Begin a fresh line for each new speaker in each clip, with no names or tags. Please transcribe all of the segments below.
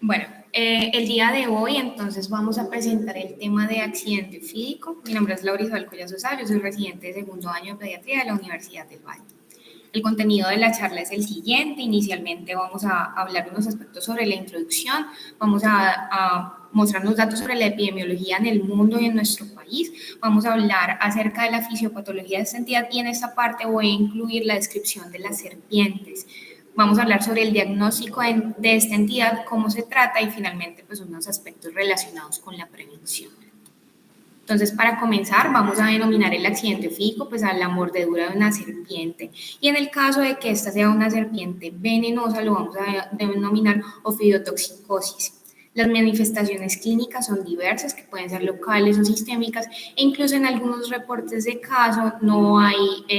Bueno, el día de hoy entonces vamos a presentar el tema de accidente ofídico. Mi nombre es Laura Isabel Collazo Sá, yo soy residente de segundo año de pediatría de la Universidad del Valle. El contenido de la charla es el siguiente. Inicialmente vamos a hablar unos aspectos sobre la introducción, vamos a mostrar unos datos sobre la epidemiología en el mundo y en nuestro país, vamos a hablar acerca de la fisiopatología de esta entidad y en esta parte voy a incluir la descripción de las serpientes. Vamos a hablar sobre el diagnóstico de esta entidad, cómo se trata y finalmente pues unos aspectos relacionados con la prevención. Entonces, para comenzar, vamos a denominar el accidente ofídico pues a la mordedura de una serpiente y en el caso de que esta sea una serpiente venenosa lo vamos a denominar ofidiotoxicosis. Las manifestaciones clínicas son diversas, que pueden ser locales o sistémicas, e incluso en algunos reportes de caso no hay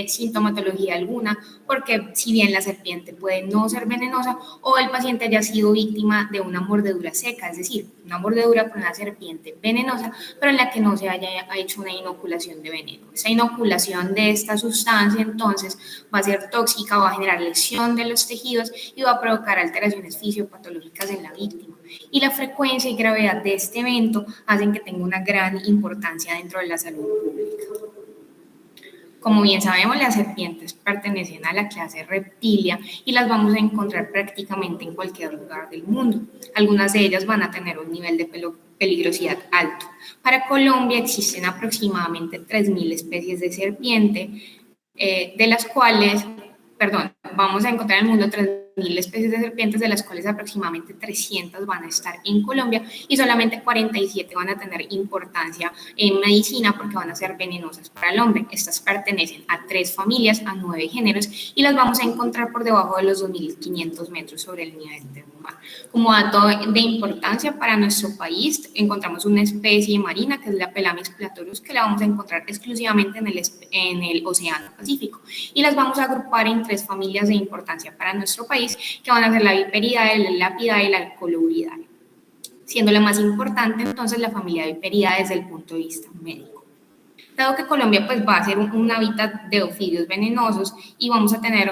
sintomatología alguna, porque si bien la serpiente puede no ser venenosa o el paciente haya sido víctima de una mordedura seca, es decir, una mordedura por una serpiente venenosa, pero en la que no se haya hecho una inoculación de veneno. Esa inoculación de esta sustancia entonces va a ser tóxica, va a generar lesión de los tejidos y va a provocar alteraciones fisiopatológicas en la víctima. Y la frecuencia y gravedad de este evento hacen que tenga una gran importancia dentro de la salud pública. Como bien sabemos, las serpientes pertenecen a la clase reptilia y las vamos a encontrar prácticamente en cualquier lugar del mundo. Algunas de ellas van a tener un nivel de peligrosidad alto. Para Colombia existen aproximadamente 3.000 especies de serpiente, de las cuales, vamos a encontrar en el mundo 3.000 especies de serpientes, de las cuales aproximadamente 300 van a estar en Colombia y solamente 47 van a tener importancia en medicina porque van a ser venenosas para el hombre. Estas pertenecen a 3 familias, a 9 géneros y las vamos a encontrar por debajo de los 2.500 metros sobre el nivel del mar. Como dato de importancia para nuestro país, encontramos una especie marina que es la Pelamis platorus, que la vamos a encontrar exclusivamente en el Océano Pacífico y las vamos a agrupar en 3 familias de importancia para nuestro país, que van a ser la Viperidae, la Lapidae y la Coluburidae, siendo la más importante entonces la familia Viperidae desde el punto de vista médico. Dado que Colombia pues, va a ser un hábitat de ofidios venenosos y vamos a tener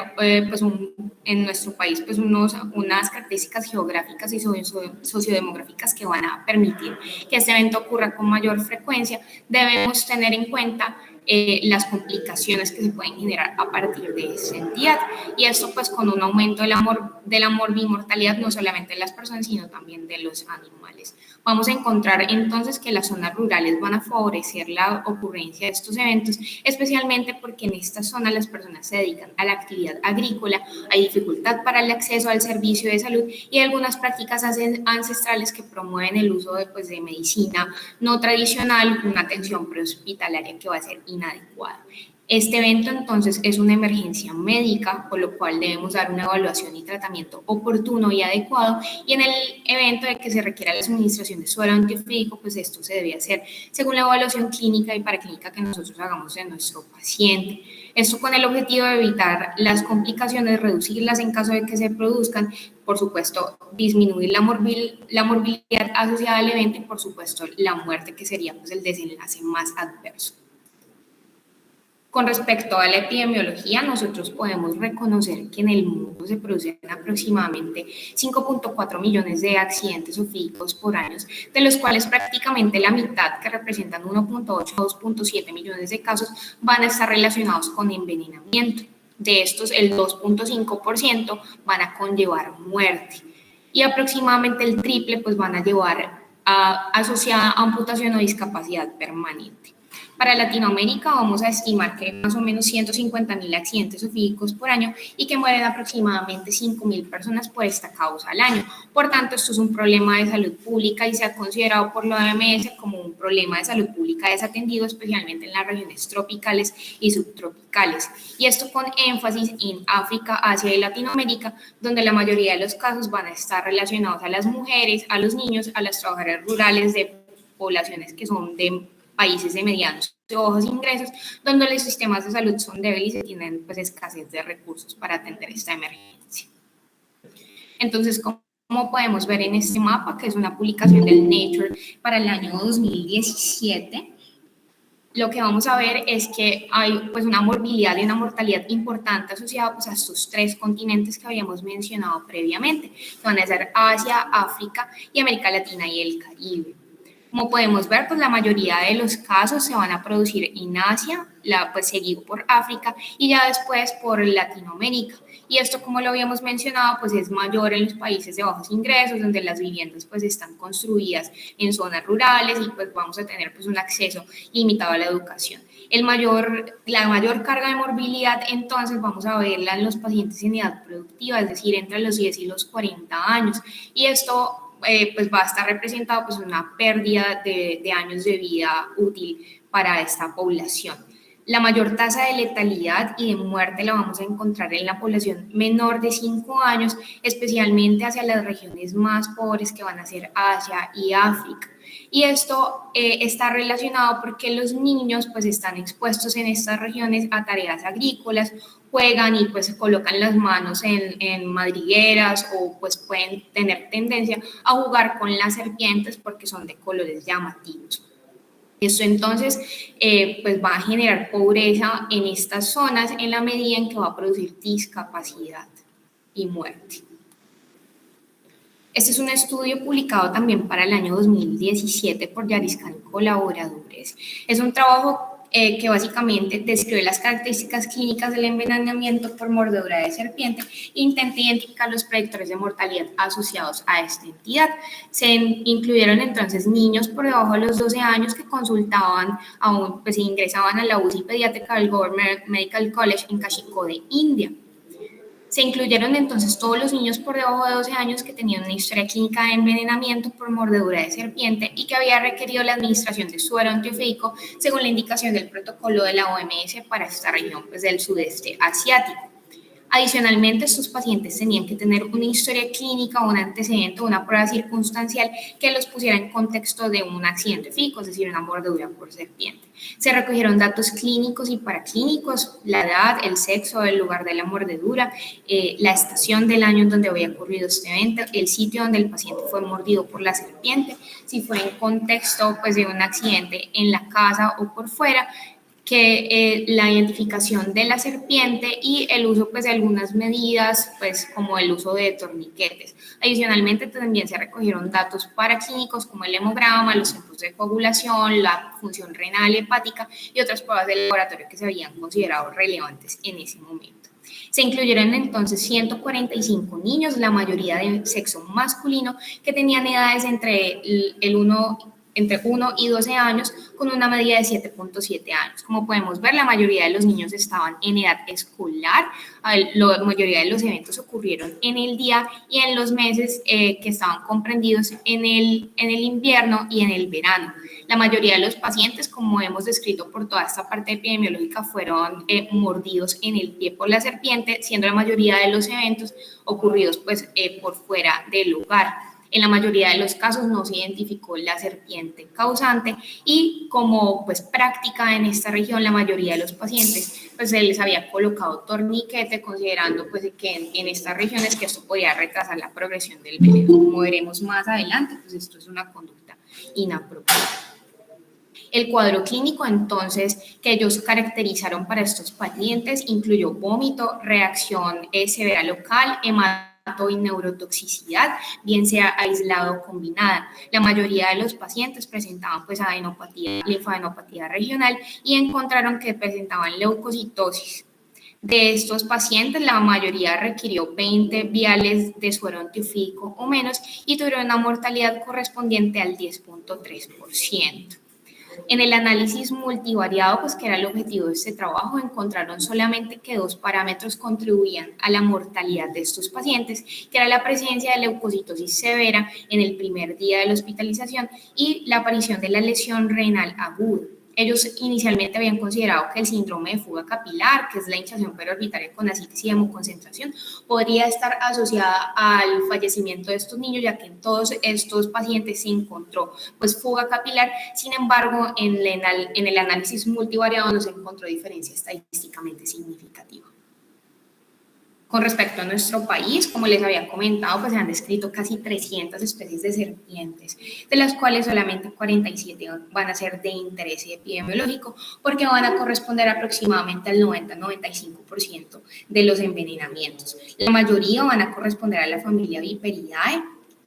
en nuestro país pues, unas características geográficas y sociodemográficas que van a permitir que este evento ocurra con mayor frecuencia, debemos tener en cuenta las complicaciones que se pueden generar a partir de esta entidad y esto pues con un aumento de la morbimortalidad no solamente de las personas sino también de los animales. Vamos a encontrar entonces que las zonas rurales van a favorecer la ocurrencia de estos eventos, especialmente porque en esta zona las personas se dedican a la actividad agrícola, hay dificultad para el acceso al servicio de salud y algunas prácticas ancestrales que promueven el uso de medicina no tradicional, una atención prehospitalaria que va a ser inadecuada. Este evento entonces es una emergencia médica, por lo cual debemos dar una evaluación y tratamiento oportuno y adecuado y en el evento de que se requiera la administración de suero antiofídico, pues esto se debe hacer según la evaluación clínica y paraclínica que nosotros hagamos de nuestro paciente. Esto con el objetivo de evitar las complicaciones, reducirlas en caso de que se produzcan, por supuesto disminuir la morbilidad asociada al evento y por supuesto la muerte que sería pues el desenlace más adverso. Con respecto a la epidemiología, nosotros podemos reconocer que en el mundo se producen aproximadamente 5.4 millones de accidentes ofídicos por año, de los cuales prácticamente la mitad, que representan 1.8 a 2.7 millones de casos, van a estar relacionados con envenenamiento. De estos, el 2.5% van a conllevar muerte y aproximadamente el triple pues, van a llevar asociada a amputación o discapacidad permanente. Para Latinoamérica vamos a estimar que hay más o menos 150.000 accidentes ofídicos por año y que mueren aproximadamente 5.000 personas por esta causa al año. Por tanto, esto es un problema de salud pública y se ha considerado por la OMS como un problema de salud pública desatendido, especialmente en las regiones tropicales y subtropicales. Y esto con énfasis en África, Asia y Latinoamérica, donde la mayoría de los casos van a estar relacionados a las mujeres, a los niños, a las trabajadoras rurales de poblaciones que son de países de medianos o bajos ingresos, donde los sistemas de salud son débiles y tienen pues, escasez de recursos para atender esta emergencia. Entonces, como podemos ver en este mapa, que es una publicación del Nature para el año 2017, lo que vamos a ver es que hay pues una morbilidad y una mortalidad importante asociada pues a estos 3 continentes que habíamos mencionado previamente, que van a ser Asia, África y América Latina y el Caribe. Como podemos ver, pues la mayoría de los casos se van a producir en Asia, pues seguido por África y ya después por Latinoamérica. Y esto, como lo habíamos mencionado, pues es mayor en los países de bajos ingresos, donde las viviendas pues están construidas en zonas rurales y pues vamos a tener pues un acceso limitado a la educación. La mayor carga de morbilidad, entonces, vamos a verla en los pacientes en edad productiva, es decir, entre los 10 y los 40 años. Y esto pues va a estar representado pues una pérdida de años de vida útil para esta población. La mayor tasa de letalidad y de muerte la vamos a encontrar en la población menor de 5 años, especialmente hacia las regiones más pobres que van a ser Asia y África. Y esto está relacionado porque los niños pues están expuestos en estas regiones a tareas agrícolas, juegan y pues colocan las manos en madrigueras o pues pueden tener tendencia a jugar con las serpientes porque son de colores llamativos. Esto entonces pues va a generar pobreza en estas zonas en la medida en que va a producir discapacidad y muerte. Este es un estudio publicado también para el año 2017 por Yariscan y colaboradores. Es un trabajo que básicamente describe las características clínicas del envenenamiento por mordedura de serpiente e intenta identificar los predictores de mortalidad asociados a esta entidad. Se incluyeron entonces niños por debajo de los 12 años que consultaban, pues ingresaban a la UCI pediátrica del Government Medical College en Kashikode, India. Se incluyeron entonces todos los niños por debajo de 12 años que tenían una historia clínica de envenenamiento por mordedura de serpiente y que había requerido la administración de suero antiofídico según la indicación del protocolo de la OMS para esta región pues, del sudeste asiático. Adicionalmente, estos pacientes tenían que tener una historia clínica, un antecedente, una prueba circunstancial que los pusiera en contexto de un accidente físico, es decir, una mordedura por serpiente. Se recogieron datos clínicos y paraclínicos, la edad, el sexo, el lugar de la mordedura, la estación del año en donde había ocurrido este evento, el sitio donde el paciente fue mordido por la serpiente, si fue en contexto pues, de un accidente en la casa o por fuera, que la identificación de la serpiente y el uso pues, de algunas medidas, pues, como el uso de torniquetes. Adicionalmente, también se recogieron datos paraclínicos como el hemograma, los centros de coagulación, la función renal hepática y otras pruebas del laboratorio que se habían considerado relevantes en ese momento. Se incluyeron entonces 145 niños, la mayoría de sexo masculino, que tenían edades entre 1 y 12 años, con una medida de 7.7 años. Como podemos ver, la mayoría de los niños estaban en edad escolar, la mayoría de los eventos ocurrieron en el día y en los meses que estaban comprendidos en el invierno y en el verano. La mayoría de los pacientes, como hemos descrito por toda esta parte epidemiológica, fueron mordidos en el pie por la serpiente, siendo la mayoría de los eventos ocurridos pues, por fuera del lugar. En la mayoría de los casos no se identificó la serpiente causante y como pues práctica en esta región la mayoría de los pacientes pues se les había colocado torniquete considerando pues que en estas regiones que esto podía retrasar la progresión del veneno. Como veremos más adelante, pues esto es una conducta inapropiada. El cuadro clínico, entonces, que ellos caracterizaron para estos pacientes incluyó vómito, reacción severa local, hematomas y neurotoxicidad, bien sea aislada o combinada. La mayoría de los pacientes presentaban pues adenopatía, linfadenopatía regional y encontraron que presentaban leucocitosis. De estos pacientes, la mayoría requirió 20 viales de suero antiofídico o menos y tuvieron una mortalidad correspondiente al 10.3%. En el análisis multivariado, pues que era el objetivo de este trabajo, encontraron solamente que 2 parámetros contribuían a la mortalidad de estos pacientes, que era la presencia de leucocitosis severa en el primer día de la hospitalización y la aparición de la lesión renal aguda. Ellos inicialmente habían considerado que el síndrome de fuga capilar, que es la hinchazón periorbitaria con ascitis y hemoconcentración, podría estar asociada al fallecimiento de estos niños, ya que en todos estos pacientes se encontró pues, fuga capilar. Sin embargo, en el análisis multivariado no se encontró diferencia estadísticamente significativa. Con respecto a nuestro país, como les había comentado, pues se han descrito casi 300 especies de serpientes, de las cuales solamente 47 van a ser de interés epidemiológico, porque van a corresponder aproximadamente al 90-95% de los envenenamientos. La mayoría van a corresponder a la familia Viperidae,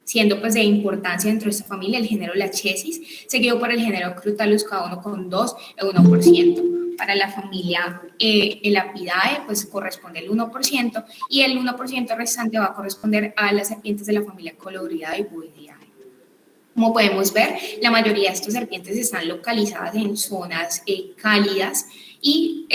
siendo pues de importancia dentro de esta familia el género Lachesis, seguido por el género Crotalus, cada uno con 2 y 1%. Para la familia Elapidae, pues corresponde el 1%, y el 1% restante va a corresponder a las serpientes de la familia Colodridae y Boididae. Como podemos ver, la mayoría de estas serpientes están localizadas en zonas cálidas y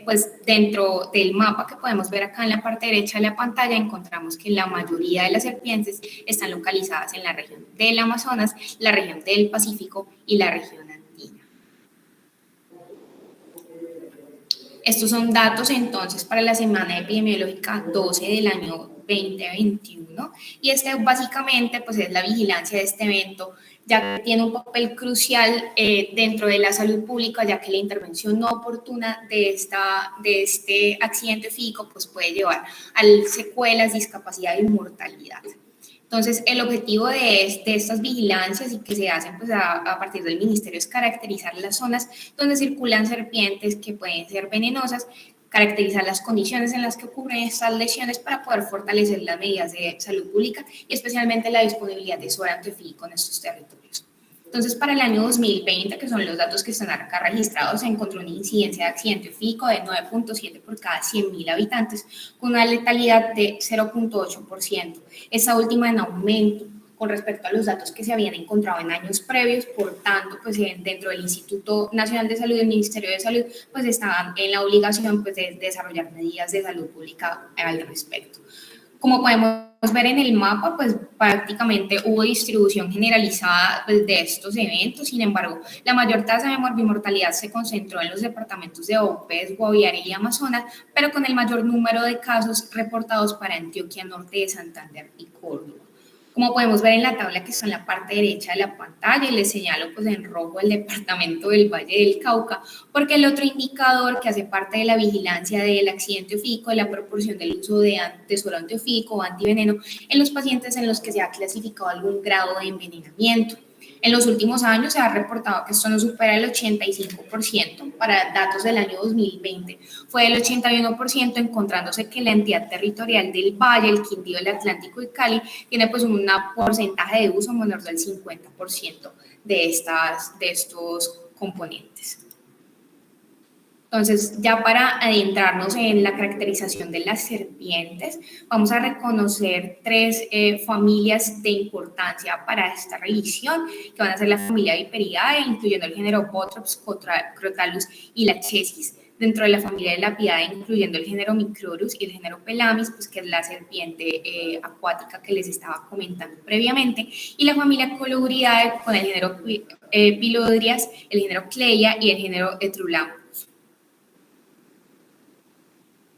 pues dentro del mapa que podemos ver acá en la parte derecha de la pantalla encontramos que la mayoría de las serpientes están localizadas en la región del Amazonas, la región del Pacífico y la región andina. Estos son datos entonces para la semana epidemiológica 12 del año 2021 y este básicamente pues es la vigilancia de este evento, ya que tiene un papel crucial dentro de la salud pública, ya que la intervención no oportuna de este accidente físico pues puede llevar a secuelas, discapacidad y mortalidad. Entonces, el objetivo de estas vigilancias y que se hacen pues, a partir del ministerio es caracterizar las zonas donde circulan serpientes que pueden ser venenosas, caracterizar las condiciones en las que ocurren estas lesiones para poder fortalecer las medidas de salud pública y especialmente la disponibilidad de suero antiofídico en estos territorios. Entonces, para el año 2020, que son los datos que están acá registrados, se encontró una incidencia de accidente físico de 9.7 por cada 100.000 habitantes, con una letalidad de 0.8%. Esta última en aumento con respecto a los datos que se habían encontrado en años previos, por tanto, pues dentro del Instituto Nacional de Salud y el Ministerio de Salud, pues estaban en la obligación pues, de desarrollar medidas de salud pública al respecto. Como podemos ver en el mapa, pues prácticamente hubo distribución generalizada pues, de estos eventos. Sin embargo, la mayor tasa de morbimortalidad se concentró en los departamentos de Vaupés, Guaviare y Amazonas, pero con el mayor número de casos reportados para Antioquia, Norte de Santander y Córdoba. Como podemos ver en la tabla que está en la parte derecha de la pantalla, y les señalo pues en rojo el departamento del Valle del Cauca, porque el otro indicador que hace parte de la vigilancia del accidente ofídico es la proporción del uso de suero antiofídico o antiveneno en los pacientes en los que se ha clasificado algún grado de envenenamiento. En los últimos años se ha reportado que esto no supera el 85%, para datos del año 2020 fue el 81%, encontrándose que la entidad territorial del Valle, el Quindío, el Atlántico y Cali tiene pues un porcentaje de uso menor del 50% de estos componentes. Entonces, ya para adentrarnos en la caracterización de las serpientes, vamos a reconocer tres familias de importancia para esta revisión, que van a ser la familia Viperidae, incluyendo el género Botrops, Crotalus y Lachesis. Dentro de la familia de Lapidae, incluyendo el género Microrus y el género Pelamis, pues, que es la serpiente acuática que les estaba comentando previamente, y la familia Colodridae con el género Pilodrias, el género Cleia y el género Etrulampus.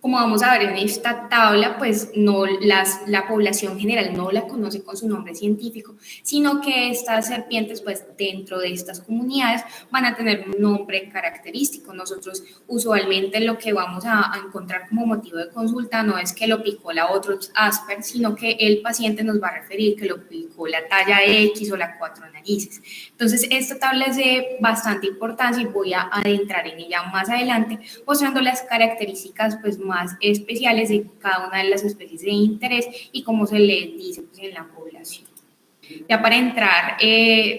Como vamos a ver en esta tabla, pues no la población general no la conoce con su nombre científico, sino que estas serpientes, pues dentro de estas comunidades van a tener un nombre característico. Nosotros usualmente lo que vamos a encontrar como motivo de consulta no es que lo picó la Botrops asper, sino que el paciente nos va a referir que lo picó la talla X o la cuatro narices. Entonces, esta tabla es de bastante importancia y voy a adentrar en ella más adelante, mostrando las características pues más especiales de cada una de las especies de interés y cómo se le dice pues, en la población. Ya para entrar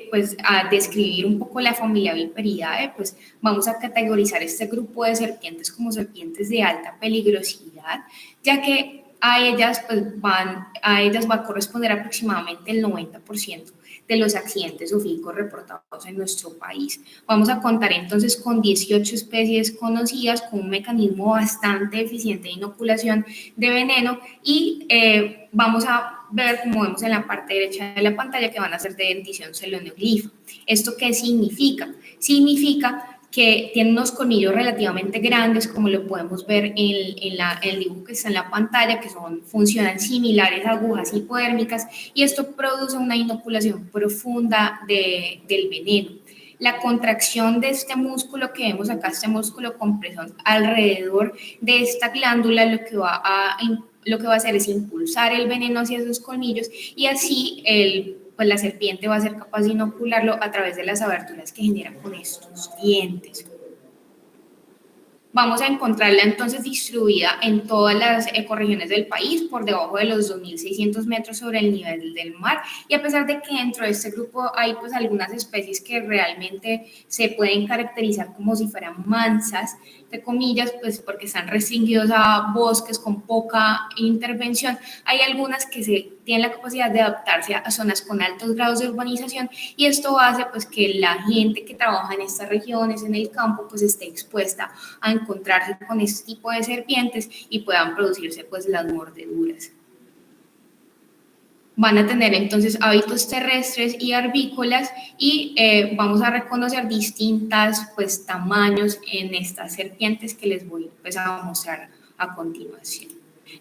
pues, a describir un poco la familia Viperidae, pues vamos a categorizar este grupo de serpientes como serpientes de alta peligrosidad, ya que a ellas va a corresponder aproximadamente el 90% de los accidentes ofídicos reportados en nuestro país. Vamos a contar entonces con 18 especies conocidas con un mecanismo bastante eficiente de inoculación de veneno y vamos a ver, como vemos en la parte derecha de la pantalla, que van a ser de dentición selenoglifa. ¿Esto qué significa? Significa que tiene unos colmillos relativamente grandes, como lo podemos ver en el dibujo que está en la pantalla, que funcionan similares a agujas hipodérmicas, y esto produce una inoculación profunda del veneno. La contracción de este músculo que vemos acá, este músculo compresor alrededor de esta glándula, lo que va a lo que va a hacer es impulsar el veneno hacia sus colmillos y así pues la serpiente va a ser capaz de inocularlo a través de las aberturas que genera con estos dientes. Vamos a encontrarla entonces distribuida en todas las ecorregiones del país, por debajo de los 2.600 metros sobre el nivel del mar, y a pesar de que dentro de este grupo hay pues algunas especies que realmente se pueden caracterizar como si fueran mansas, de comillas, pues porque están restringidos a bosques con poca intervención, hay algunas que tienen la capacidad de adaptarse a zonas con altos grados de urbanización, y esto hace pues que la gente que trabaja en estas regiones, en el campo, pues esté expuesta a encontrarse con este tipo de serpientes y puedan producirse pues las mordeduras. Van a tener entonces hábitos terrestres y arbícolas y vamos a reconocer distintas pues tamaños en estas serpientes que les voy pues a mostrar a continuación.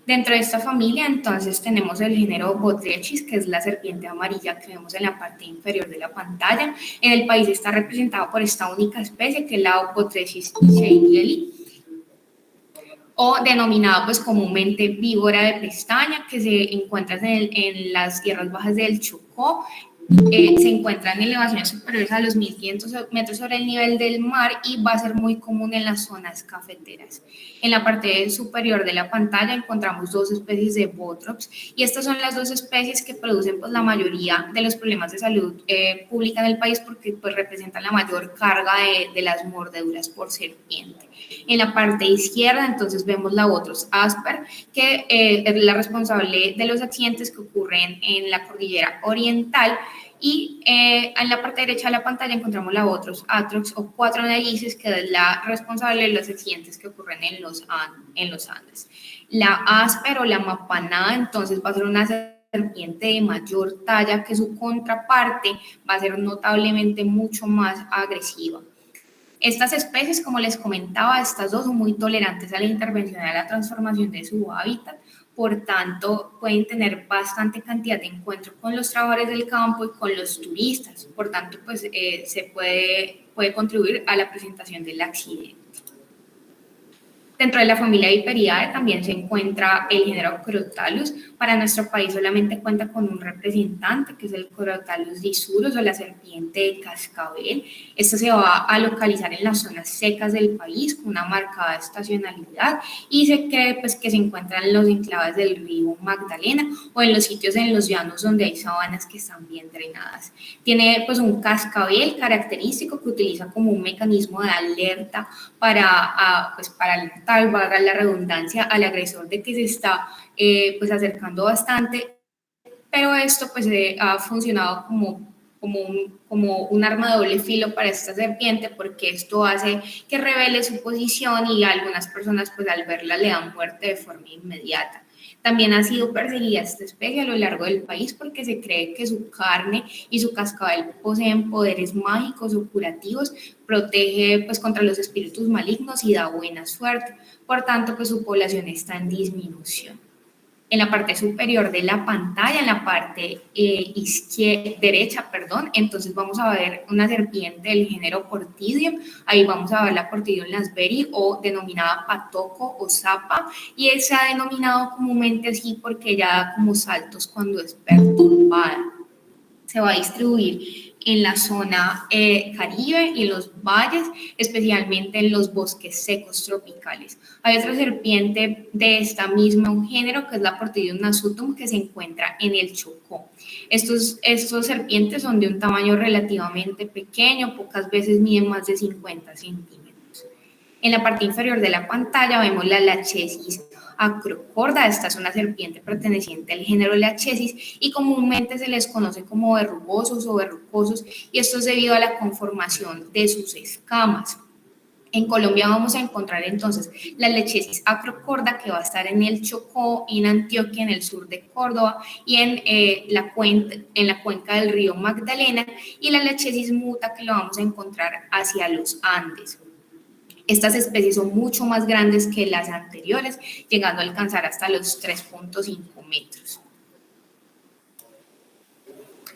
Dentro de esta familia entonces tenemos el género Botrytis, que es la serpiente amarilla que vemos en la parte inferior de la pantalla. En el país está representado por esta única especie que es la Botrytis scheingelii, o denominado pues comúnmente víbora de pestaña, que se encuentra en las tierras bajas del Chocó. Se encuentran en elevaciones superiores a los 1.500 metros sobre el nivel del mar y va a ser muy común en las zonas cafeteras. En la parte superior de la pantalla encontramos dos especies de Botrops y estas son las dos especies que producen pues, la mayoría de los problemas de salud pública en el país porque pues, representan la mayor carga de las mordeduras por serpiente. En la parte izquierda entonces vemos la Botrops asper, que es la responsable de los accidentes que ocurren en la cordillera oriental. Y en la parte derecha de la pantalla encontramos la Botrops atrox o cuatro narices, que es la responsable de los accidentes que ocurren en los Andes. La asper o la mapanada entonces va a ser una serpiente de mayor talla que su contraparte, va a ser notablemente mucho más agresiva. Estas especies, como les comentaba, estas dos son muy tolerantes a la intervención y a la transformación de su hábitat, por tanto, pueden tener bastante cantidad de encuentro con los trabajadores del campo y con los turistas, por tanto, pues se puede contribuir a la presentación del accidente. Dentro de la familia Viperidae también se encuentra el género Crotalus. Para nuestro país solamente cuenta con un representante, que es el Crotalus disurus o la serpiente de cascabel. Esto se va a localizar en las zonas secas del país con una marcada estacionalidad y se cree pues, que se encuentra en los enclaves del río Magdalena o en los sitios en los llanos donde hay sabanas que están bien drenadas. Tiene pues un cascabel característico que utiliza como un mecanismo de alerta para alertar, valga la redundancia, al agresor de que se está pues acercando bastante, pero esto pues ha funcionado como un arma de doble filo para esta serpiente, porque esto hace que revele su posición y algunas personas pues al verla le dan muerte de forma inmediata. También ha sido perseguida esta especie a lo largo del país porque se cree que su carne y su cascabel poseen poderes mágicos o curativos, protege pues contra los espíritus malignos y da buena suerte. Por tanto, pues su población está en disminución. En la parte superior de la pantalla, en la parte derecha, entonces vamos a ver una serpiente del género Portidium. Ahí vamos a ver la Portidium lasberi o denominada patoco o zapa, y se ha denominado comúnmente así porque ella da como saltos cuando es perturbada. Se va a distribuir en la zona Caribe y en los valles, especialmente en los bosques secos tropicales. Hay otra serpiente de esta misma género, que es la Portidium nasutum, que se encuentra en el Chocó. Estos serpientes son de un tamaño relativamente pequeño, pocas veces miden más de 50 centímetros. En la parte inferior de la pantalla vemos la Lachesis acrocorda. Esta es una serpiente perteneciente al género Lachesis y comúnmente se les conoce como verrugosos o verrucosos, y esto es debido a la conformación de sus escamas. En Colombia vamos a encontrar entonces la Lachesis acrocorda, que va a estar en el Chocó, en Antioquia, en el sur de Córdoba y en la cuenca del río Magdalena, y la Lachesis muta, que lo vamos a encontrar hacia los Andes. Estas especies son mucho más grandes que las anteriores, llegando a alcanzar hasta los 3.5 metros.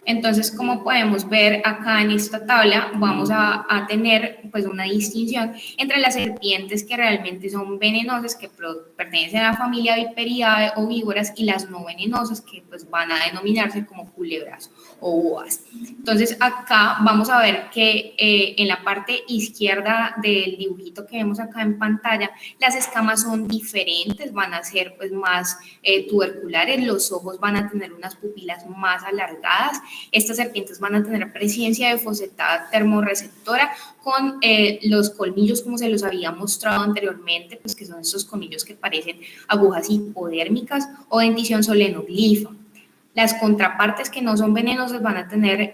Entonces, como podemos ver acá en esta tabla, vamos a tener pues una distinción entre las serpientes que realmente son venenosas, que pertenecen a la familia Viperidae o víboras, y las no venenosas, que pues van a denominarse como culebras o boas. Entonces, acá vamos a ver que en la parte izquierda del dibujito que vemos acá en pantalla, las escamas son diferentes, van a ser pues más tuberculares, los ojos van a tener unas pupilas más alargadas. Estas serpientes van a tener presencia de fosetada termorreceptora con los colmillos, como se los había mostrado anteriormente, pues que son estos colmillos que parecen agujas hipodérmicas, o dentición solenoglifa. Las contrapartes que no son venenosas van a tener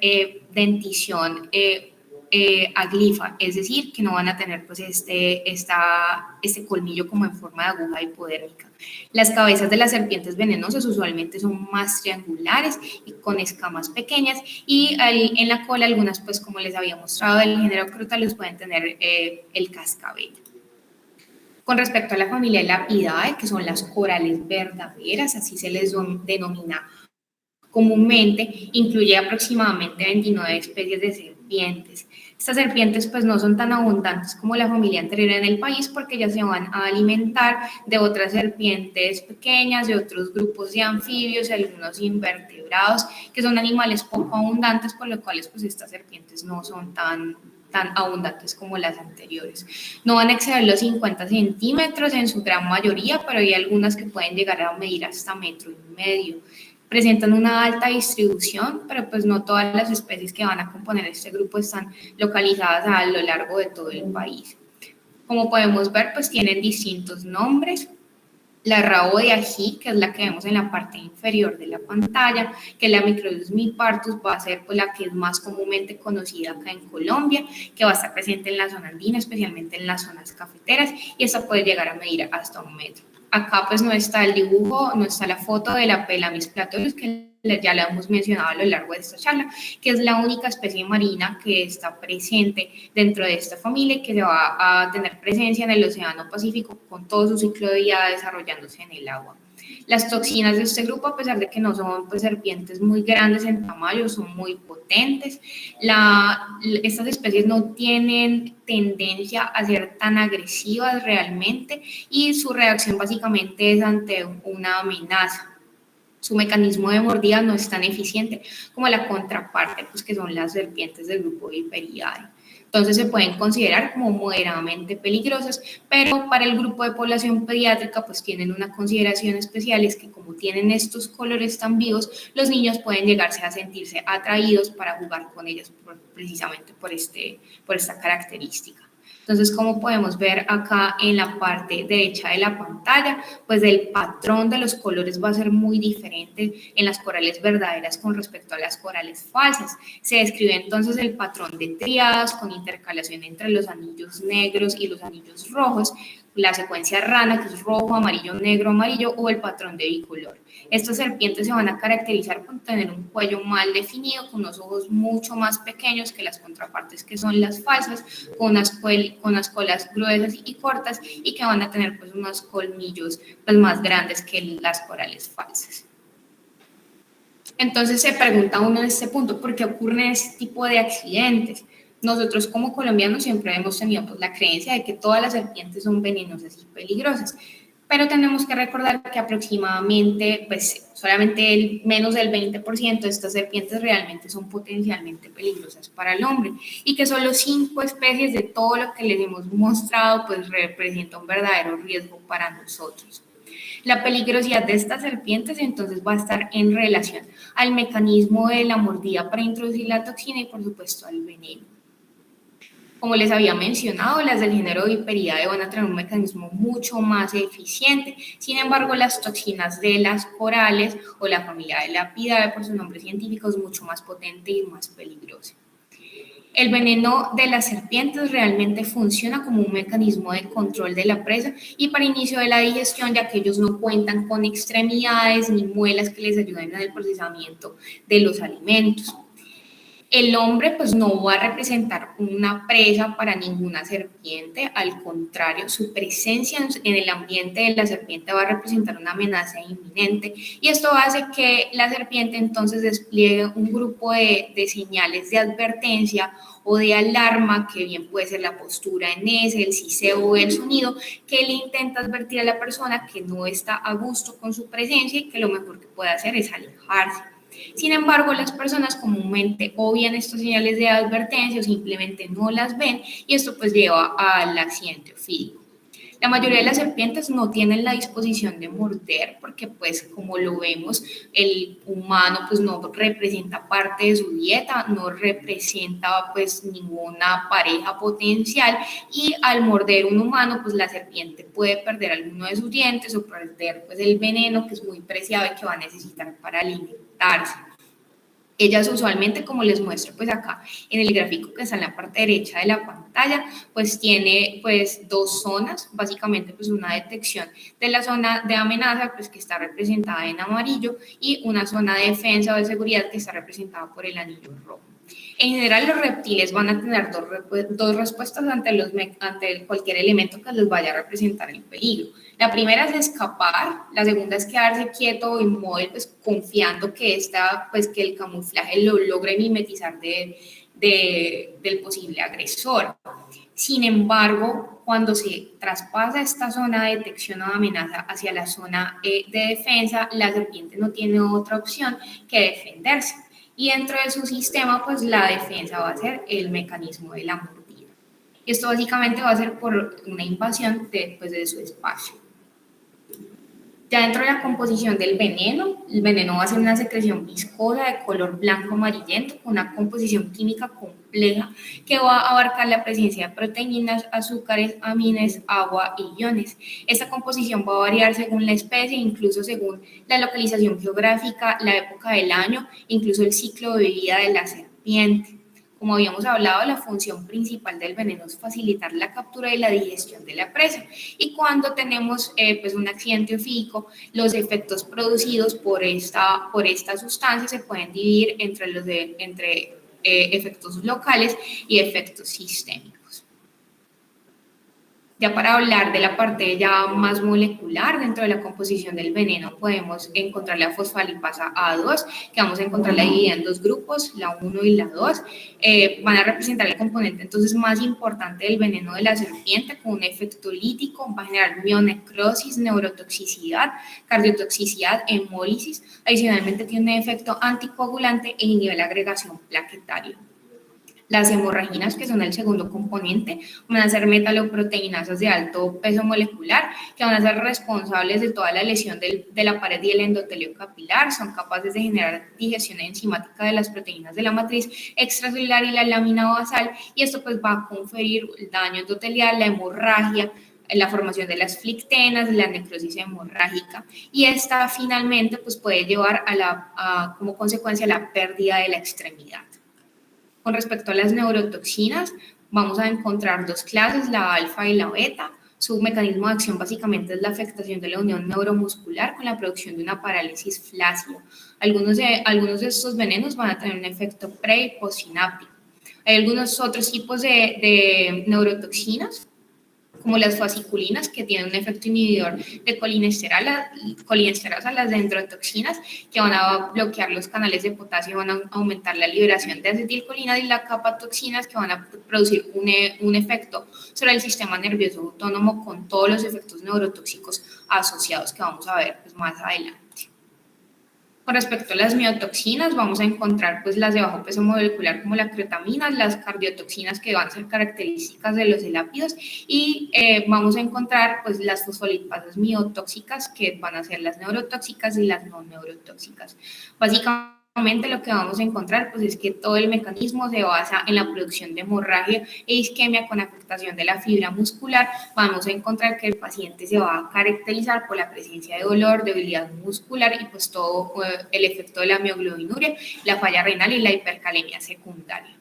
dentición aglifa, es decir, que no van a tener pues este colmillo como en forma de aguja hipodérmica. Las cabezas de las serpientes venenosas usualmente son más triangulares y con escamas pequeñas, y en la cola algunas, pues como les había mostrado, del género Crotalus pueden tener el cascabel. Con respecto a la familia Lapidae, que son las corales verdaderas, así se les denomina comúnmente, incluye aproximadamente 29 especies de serpientes. Estas serpientes pues no son tan abundantes como la familia anterior en el país, porque ellas se van a alimentar de otras serpientes pequeñas, de otros grupos de anfibios y algunos invertebrados, que son animales poco abundantes, por lo cual pues estas serpientes no son tan abundantes como las anteriores. No van a exceder los 50 centímetros en su gran mayoría, pero hay algunas que pueden llegar a medir hasta 1,5 metros. Presentan una alta distribución, pero pues no todas las especies que van a componer este grupo están localizadas a lo largo de todo el país. Como podemos ver, pues tienen distintos nombres. La rabo de ají, que es la que vemos en la parte inferior de la pantalla, que es la Microdus mipartus, va a ser pues la que es más comúnmente conocida acá en Colombia, que va a estar presente en la zona andina, especialmente en las zonas cafeteras, y esta puede llegar a medir hasta 1 metro. Acá pues no está el dibujo, no está la foto de la Pelamis platorius, que ya la hemos mencionado a lo largo de esta charla, que es la única especie marina que está presente dentro de esta familia y que se va a tener presencia en el Océano Pacífico con todo su ciclo de vida desarrollándose en el agua. Las toxinas de este grupo, a pesar de que no son pues, serpientes muy grandes en tamaño, son muy potentes. Estas especies no tienen tendencia a ser tan agresivas realmente, y su reacción básicamente es ante una amenaza. Su mecanismo de mordida no es tan eficiente como la contraparte, pues que son las serpientes del grupo Viperidae. Entonces se pueden considerar como moderadamente peligrosas, pero para el grupo de población pediátrica pues tienen una consideración especial, es que como tienen estos colores tan vivos, los niños pueden llegarse a sentirse atraídos para jugar con ellas precisamente por esta característica. Entonces, como podemos ver acá en la parte derecha de la pantalla, pues el patrón de los colores va a ser muy diferente en las corales verdaderas con respecto a las corales falsas. Se describe entonces el patrón de tríadas con intercalación entre los anillos negros y los anillos rojos, la secuencia rana, que es rojo, amarillo, negro, amarillo, o el patrón de bicolor. Estas serpientes se van a caracterizar por tener un cuello mal definido, con unos ojos mucho más pequeños que las contrapartes que son las falsas, con unas colas gruesas y cortas, y que van a tener pues unos colmillos pues, más grandes que las corales falsas. Entonces se pregunta uno en este punto, ¿por qué ocurren este tipo de accidentes? Nosotros como colombianos siempre hemos tenido pues, la creencia de que todas las serpientes son venenosas y peligrosas, pero tenemos que recordar que aproximadamente, pues solamente menos del 20% de estas serpientes realmente son potencialmente peligrosas para el hombre, y que solo 5 especies de todo lo que les hemos mostrado pues representa un verdadero riesgo para nosotros. La peligrosidad de estas serpientes entonces va a estar en relación al mecanismo de la mordida para introducir la toxina y por supuesto al veneno. Como les había mencionado, las del género Viperidae van a tener un mecanismo mucho más eficiente. Sin embargo, las toxinas de las corales o la familia de Lapidae, por su nombre científico, es mucho más potente y más peligrosa. El veneno de las serpientes realmente funciona como un mecanismo de control de la presa y para inicio de la digestión, ya que ellos no cuentan con extremidades ni muelas que les ayuden en el procesamiento de los alimentos. El hombre pues no va a representar una presa para ninguna serpiente, al contrario, su presencia en el ambiente de la serpiente va a representar una amenaza inminente y esto hace que la serpiente entonces despliegue un grupo de señales de advertencia o de alarma, que bien puede ser la postura en ese, el siseo o el sonido, que le intenta advertir a la persona que no está a gusto con su presencia y que lo mejor que puede hacer es alejarse. Sin embargo, las personas comúnmente obvian estas señales de advertencia o simplemente no las ven y esto pues lleva al accidente ofídico. La mayoría de las serpientes no tienen la disposición de morder porque pues como lo vemos, el humano pues no representa parte de su dieta, no representa pues ninguna pareja potencial y al morder un humano pues la serpiente puede perder alguno de sus dientes o perder pues el veneno que es muy preciado y que va a necesitar para alimentarse. Ellas usualmente, como les muestro pues acá en el gráfico que está en la parte derecha de la pantalla, pues tiene pues dos zonas, básicamente pues una detección de la zona de amenaza pues que está representada en amarillo y una zona de defensa o de seguridad que está representada por el anillo rojo. En general, los reptiles van a tener dos respuestas ante cualquier elemento que les vaya a representar el peligro. La primera es escapar, la segunda es quedarse quieto o inmóvil, pues confiando que, que el camuflaje lo logre mimetizar del posible agresor. Sin embargo, cuando se traspasa esta zona de detección o de amenaza hacia la zona de defensa, la serpiente no tiene otra opción que defenderse. Y dentro de su sistema, pues la defensa va a ser el mecanismo de la mordida. Y esto básicamente va a ser por una invasión de su espacio. Ya dentro de la composición del veneno, el veneno va a ser una secreción viscosa de color blanco amarillento con una composición química compleja que va a abarcar la presencia de proteínas, azúcares, amines, agua y iones. Esta composición va a variar según la especie, incluso según la localización geográfica, la época del año, incluso el ciclo de vida de la serpiente. Como habíamos hablado, la función principal del veneno es facilitar la captura y la digestión de la presa. Y cuando tenemos pues un accidente ofídico, los efectos producidos por esta sustancia se pueden dividir entre efectos locales y efectos sistémicos. Ya para hablar de la parte ya más molecular, dentro de la composición del veneno podemos encontrar la fosfalipasa A2, que vamos a encontrarla dividida en dos grupos, la 1 y la 2. Van a representar el componente entonces más importante del veneno de la serpiente, con un efecto lítico, va a generar mionecrosis, neurotoxicidad, cardiotoxicidad, hemólisis. Adicionalmente tiene un efecto anticoagulante e inhibe la agregación plaquetaria. Las hemorraginas, que son el segundo componente, van a ser metaloproteinasas de alto peso molecular, que van a ser responsables de toda la lesión de la pared y el endotelio capilar, son capaces de generar digestión enzimática de las proteínas de la matriz extracelular y la lámina basal, y esto pues va a conferir el daño endotelial, la hemorragia, la formación de las flictenas, la necrosis hemorrágica, y esta finalmente pues puede llevar como consecuencia a la pérdida de la extremidad. Con respecto a las neurotoxinas, vamos a encontrar dos clases, la alfa y la beta. Su mecanismo de acción básicamente es la afectación de la unión neuromuscular con la producción de una parálisis flácida. Algunos de estos venenos van a tener un efecto pre- y postsináptico. Hay algunos otros tipos de neurotoxinas, como las fasciculinas, que tienen un efecto inhibidor de colinesterasa, las dendrotoxinas, que van a bloquear los canales de potasio, van a aumentar la liberación de acetilcolina, y las capatoxinas, que van a producir un efecto sobre el sistema nervioso autónomo con todos los efectos neurotóxicos asociados que vamos a ver pues, más adelante. Con respecto a las miotoxinas, vamos a encontrar pues, las de bajo peso molecular como la creotamina, las cardiotoxinas que van a ser características de los elápidos y vamos a encontrar pues, las fosfolipasas miotóxicas que van a ser las neurotóxicas y las no neurotóxicas. Básicamente lo que vamos a encontrar pues, es que todo el mecanismo se basa en la producción de hemorragia e isquemia con afectación de la fibra muscular. Vamos a encontrar que el paciente se va a caracterizar por la presencia de dolor, debilidad muscular y pues todo el efecto de la mioglobinuria, la falla renal y la hipercalemia secundaria.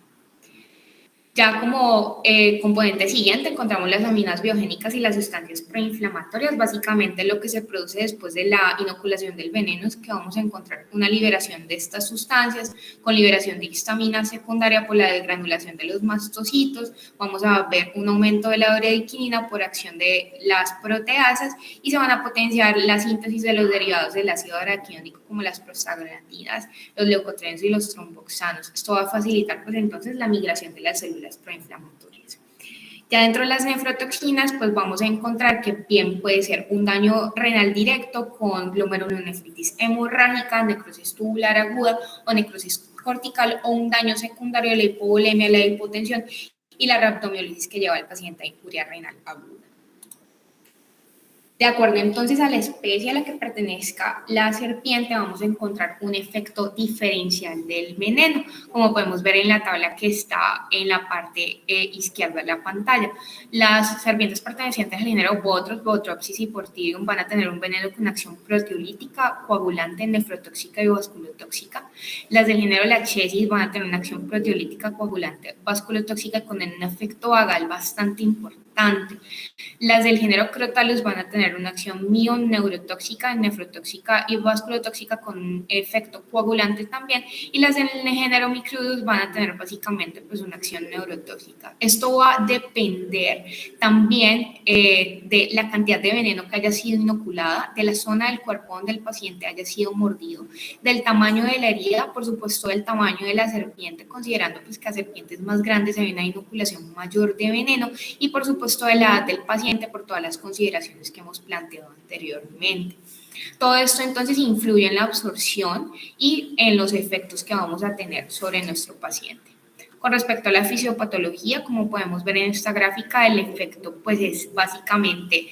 Ya como componente siguiente encontramos las aminas biogénicas y las sustancias preinflamatorias. Básicamente lo que se produce después de la inoculación del veneno es que vamos a encontrar una liberación de estas sustancias con liberación de histamina secundaria por la desgranulación de los mastocitos. Vamos a ver un aumento de la bradykinin por acción de las proteasas y se van a potenciar la síntesis de los derivados del ácido araquidónico como las prostaglandinas, los leucotrienos y los tromboxanos. Esto va a facilitar pues entonces la migración de las células proinflamatorias. Ya dentro de las nefrotoxinas, pues vamos a encontrar que bien puede ser un daño renal directo con glomerulonefritis hemorrágica, necrosis tubular aguda o necrosis cortical, o un daño secundario de la hipovolemia, la hipotensión y la rhabdomiolisis que lleva al paciente a injuria renal aguda. De acuerdo entonces a la especie a la que pertenezca la serpiente, vamos a encontrar un efecto diferencial del veneno, como podemos ver en la tabla que está en la parte izquierda de la pantalla. Las serpientes pertenecientes al género Bothrops, Bothropsis y Portidium van a tener un veneno con acción proteolítica, coagulante, nefrotóxica y vasculotóxica. Las del género Lachesis van a tener una acción proteolítica, coagulante, vasculotóxica con un efecto vagal bastante importante. Las del género Crotalus van a tener una acción neurotóxica, nefrotóxica y vasculotóxica con un efecto coagulante también, y las del género Microdus van a tener básicamente pues una acción neurotóxica. Esto va a depender también de la cantidad de veneno que haya sido inoculada, de la zona del cuerpo donde el paciente haya sido mordido, del tamaño de la herida, por supuesto del tamaño de la serpiente, considerando pues que a serpientes más grandes se ve una inoculación mayor de veneno, y por supuesto de la edad del paciente por todas las consideraciones que hemos planteado anteriormente. Todo esto entonces influye en la absorción y en los efectos que vamos a tener sobre nuestro paciente. Con respecto a la fisiopatología, como podemos ver en esta gráfica, el efecto pues es básicamente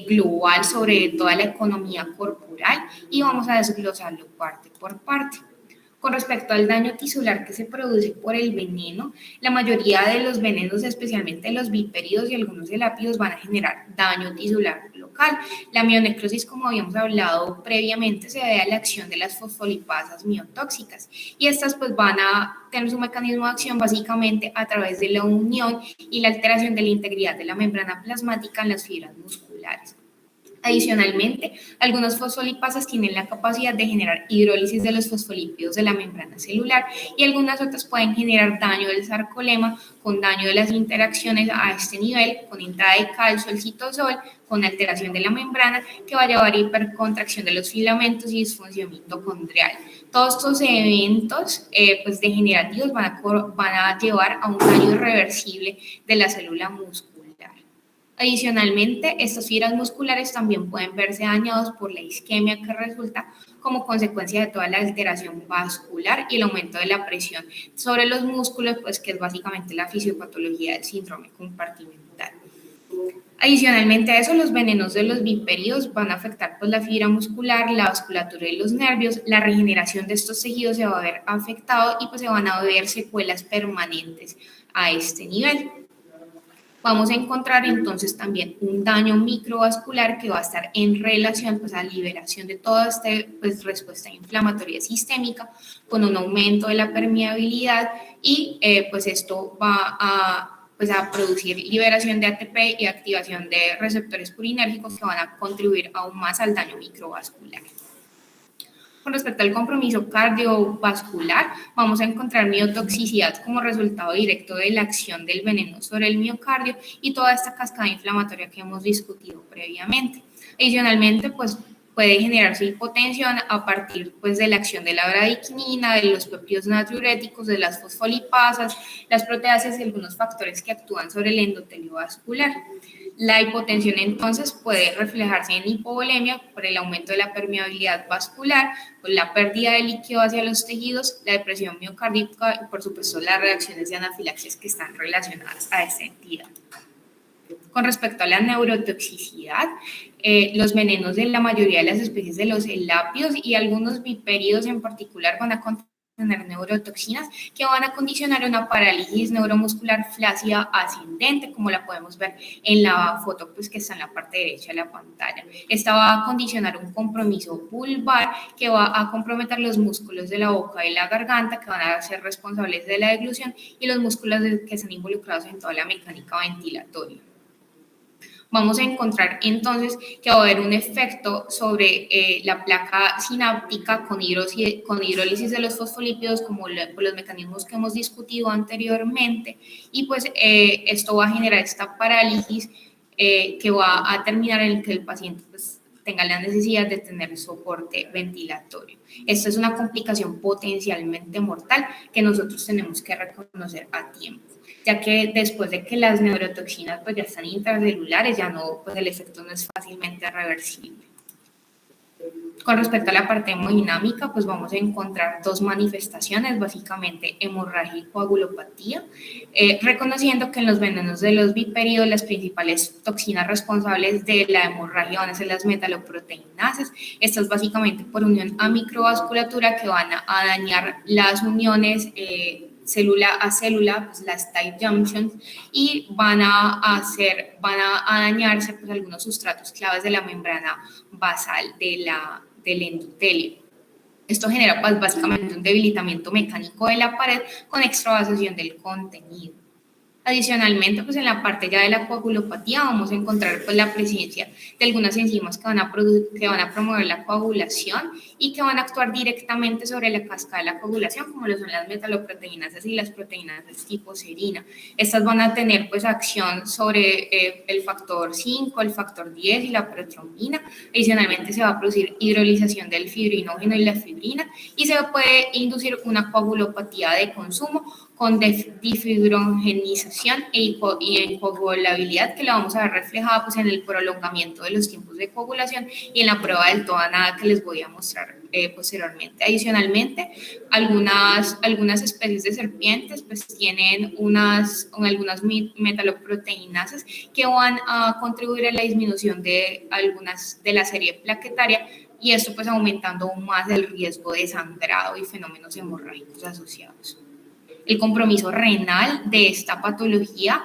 global sobre toda la economía corporal y vamos a desglosarlo parte por parte. Con respecto al daño tisular que se produce por el veneno, la mayoría de los venenos, especialmente los vipéridos y algunos elápidos, van a generar daño tisular local. La mionecrosis, como habíamos hablado previamente, se debe a la acción de las fosfolipasas miotóxicas y estas pues van a tener su mecanismo de acción básicamente a través de la unión y la alteración de la integridad de la membrana plasmática en las fibras musculares. Adicionalmente, algunas fosfolipasas tienen la capacidad de generar hidrólisis de los fosfolípidos de la membrana celular y algunas otras pueden generar daño del sarcolema con daño de las interacciones a este nivel, con entrada de calcio al citosol, con alteración de la membrana que va a llevar a hipercontracción de los filamentos y disfunción mitocondrial. Todos estos eventos pues degenerativos van a llevar a un daño irreversible de la célula muscular. Adicionalmente, estas fibras musculares también pueden verse dañadas por la isquemia que resulta como consecuencia de toda la alteración vascular y el aumento de la presión sobre los músculos, pues que es básicamente la fisiopatología del síndrome compartimental. Adicionalmente a eso, los venenos de los vipéridos van a afectar pues, la fibra muscular, la vasculatura y los nervios. La regeneración de estos tejidos se va a ver afectado y pues se van a ver secuelas permanentes a este nivel. Vamos a encontrar entonces también un daño microvascular que va a estar en relación pues, a la liberación de toda esta pues, respuesta inflamatoria sistémica con un aumento de la permeabilidad y pues esto va a producir liberación de ATP y activación de receptores purinérgicos que van a contribuir aún más al daño microvascular. Con respecto al compromiso cardiovascular, vamos a encontrar miotoxicidad como resultado directo de la acción del veneno sobre el miocardio y toda esta cascada inflamatoria que hemos discutido previamente. Adicionalmente, pues puede generarse hipotensión a partir pues, de la acción de la bradiquinina, de los péptidos natriuréticos, de las fosfolipasas, las proteasas y algunos factores que actúan sobre el endotelio vascular. La hipotensión entonces puede reflejarse en hipovolemia por el aumento de la permeabilidad vascular, por la pérdida de líquido hacia los tejidos, la depresión miocárdica y por supuesto las reacciones de anafilaxis que están relacionadas a esta entidad. Con respecto a la neurotoxicidad, los venenos de la mayoría de las especies de los elápidos y algunos vipéridos en particular van a contener tener neurotoxinas que van a condicionar una parálisis neuromuscular flácida ascendente, como la podemos ver en la foto pues, que está en la parte derecha de la pantalla. Esta va a condicionar un compromiso vulvar que va a comprometer los músculos de la boca y la garganta, que van a ser responsables de la deglución, y los músculos que están involucrados en toda la mecánica ventilatoria. Vamos a encontrar entonces que va a haber un efecto sobre la placa sináptica con hidrólisis de los fosfolípidos, como por los mecanismos que hemos discutido anteriormente, y pues esto va a generar esta parálisis que va a terminar en que el paciente pues, tenga la necesidad de tener soporte ventilatorio. Esto es una complicación potencialmente mortal que nosotros tenemos que reconocer a tiempo, ya que después de que las neurotoxinas pues ya están intracelulares, ya no, pues el efecto no es fácilmente reversible. Con respecto a la parte hemodinámica, pues vamos a encontrar dos manifestaciones, básicamente hemorragia y coagulopatía, reconociendo que en los venenos de los vipéridos las principales toxinas responsables de la hemorragia van a ser las metaloproteinases. Estas básicamente por unión a microvasculatura que van a dañar las uniones célula a célula, pues las tight junctions, y van a dañarse pues, algunos sustratos claves de la membrana basal del endotelio. Esto genera pues, básicamente un debilitamiento mecánico de la pared con extravasación del contenido. Adicionalmente, pues en la parte ya de la coagulopatía vamos a encontrar pues, la presencia de algunas enzimas que van a promover la coagulación y que van a actuar directamente sobre la cascada de la coagulación, como lo son las metaloproteinases y las proteínas tipo serina. Estas van a tener pues acción sobre el factor 5, el factor 10 y la protrombina. Adicionalmente se va a producir hidrolización del fibrinógeno y la fibrina y se puede inducir una coagulopatía de consumo con difibrogeninización y en coagulabilidad, que la vamos a ver reflejada pues, en el prolongamiento de los tiempos de coagulación y en la prueba del todo a nada que les voy a mostrar posteriormente. Adicionalmente, algunas especies de serpientes pues, tienen algunas metaloproteinases que van a contribuir a la disminución de algunas de la serie plaquetaria, y esto pues aumentando aún más el riesgo de sangrado y fenómenos hemorrágicos asociados. El compromiso renal de esta patología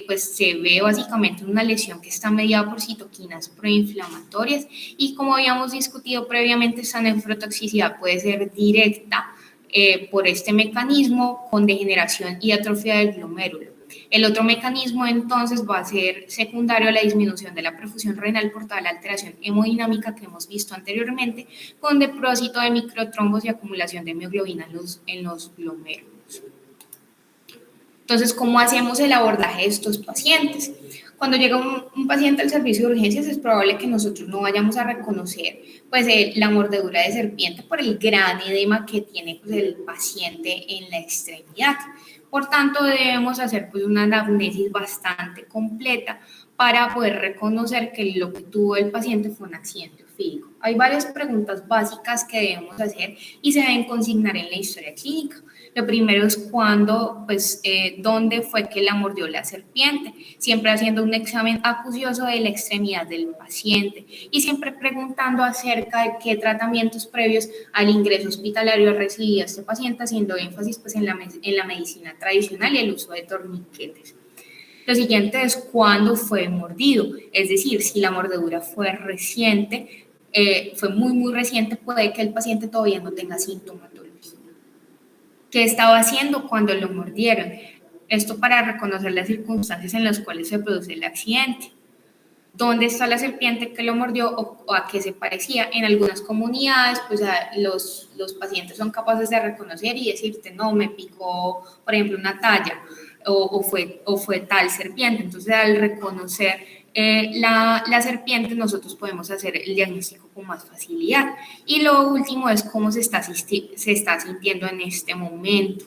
pues se ve básicamente en una lesión que está mediada por citoquinas proinflamatorias, y como habíamos discutido previamente, esta nefrotoxicidad puede ser directa por este mecanismo con degeneración y atrofia del glomérulo. El otro mecanismo entonces va a ser secundario a la disminución de la perfusión renal por toda la alteración hemodinámica que hemos visto anteriormente, con depósito de microtrombos y acumulación de mioglobina en los glomérulos. Entonces, ¿cómo hacemos el abordaje de estos pacientes? Cuando llega un paciente al servicio de urgencias, es probable que nosotros no vayamos a reconocer pues, la mordedura de serpiente por el gran edema que tiene pues, el paciente en la extremidad. Por tanto, debemos hacer pues, una anamnesis bastante completa para poder reconocer que lo que tuvo el paciente fue un accidente ofídico. Hay varias preguntas básicas que debemos hacer y se deben consignar en la historia clínica. Lo primero es dónde fue que la mordió la serpiente, siempre haciendo un examen acucioso de la extremidad del paciente y siempre preguntando acerca de qué tratamientos previos al ingreso hospitalario recibía este paciente, haciendo énfasis pues, en la medicina tradicional y el uso de torniquetes. Lo siguiente es cuándo fue mordido, es decir, si la mordedura fue reciente, fue muy reciente, puede que el paciente todavía no tenga sintomatología. ¿Qué estaba haciendo cuando lo mordieron? Esto para reconocer las circunstancias en las cuales se produce el accidente. ¿Dónde está la serpiente que lo mordió o a qué se parecía? En algunas comunidades, pues los pacientes son capaces de reconocer y decirte, no, me picó, por ejemplo, una talla o fue tal serpiente. Entonces, al reconocer la serpiente, nosotros podemos hacer el diagnóstico con más facilidad. Y lo último es cómo se está sintiendo en este momento.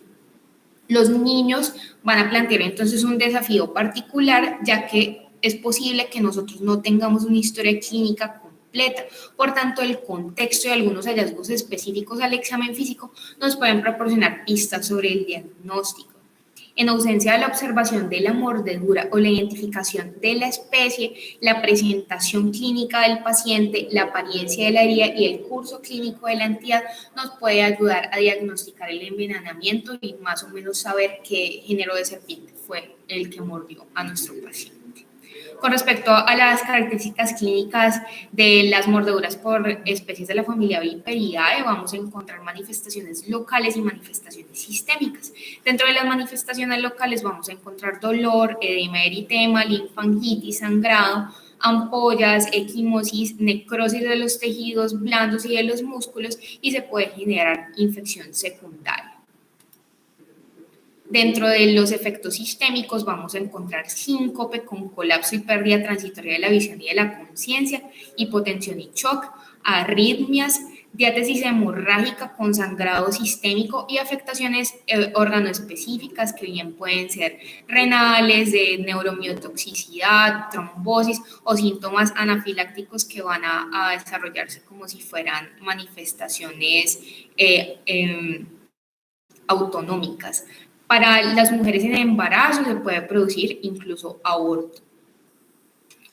Los niños van a plantear entonces un desafío particular, ya que es posible que nosotros no tengamos una historia clínica completa. Por tanto, el contexto y algunos hallazgos específicos al examen físico nos pueden proporcionar pistas sobre el diagnóstico. En ausencia de la observación de la mordedura o la identificación de la especie, la presentación clínica del paciente, la apariencia de la herida y el curso clínico de la entidad nos puede ayudar a diagnosticar el envenenamiento y más o menos saber qué género de serpiente fue el que mordió a nuestro paciente. Con respecto a las características clínicas de las mordeduras por especies de la familia Viperidae, vamos a encontrar manifestaciones locales y manifestaciones sistémicas. Dentro de las manifestaciones locales vamos a encontrar dolor, edema, eritema, linfangitis, sangrado, ampollas, equimosis, necrosis de los tejidos blandos y de los músculos, y se puede generar infección secundaria. Dentro de los efectos sistémicos vamos a encontrar síncope con colapso y pérdida transitoria de la visión y de la conciencia, hipotensión y shock, arritmias, diátesis hemorrágica con sangrado sistémico y afectaciones organoespecíficas que bien pueden ser renales, de neuromiotoxicidad, trombosis o síntomas anafilácticos que van a desarrollarse como si fueran manifestaciones autonómicas. Para las mujeres en embarazo se puede producir incluso aborto.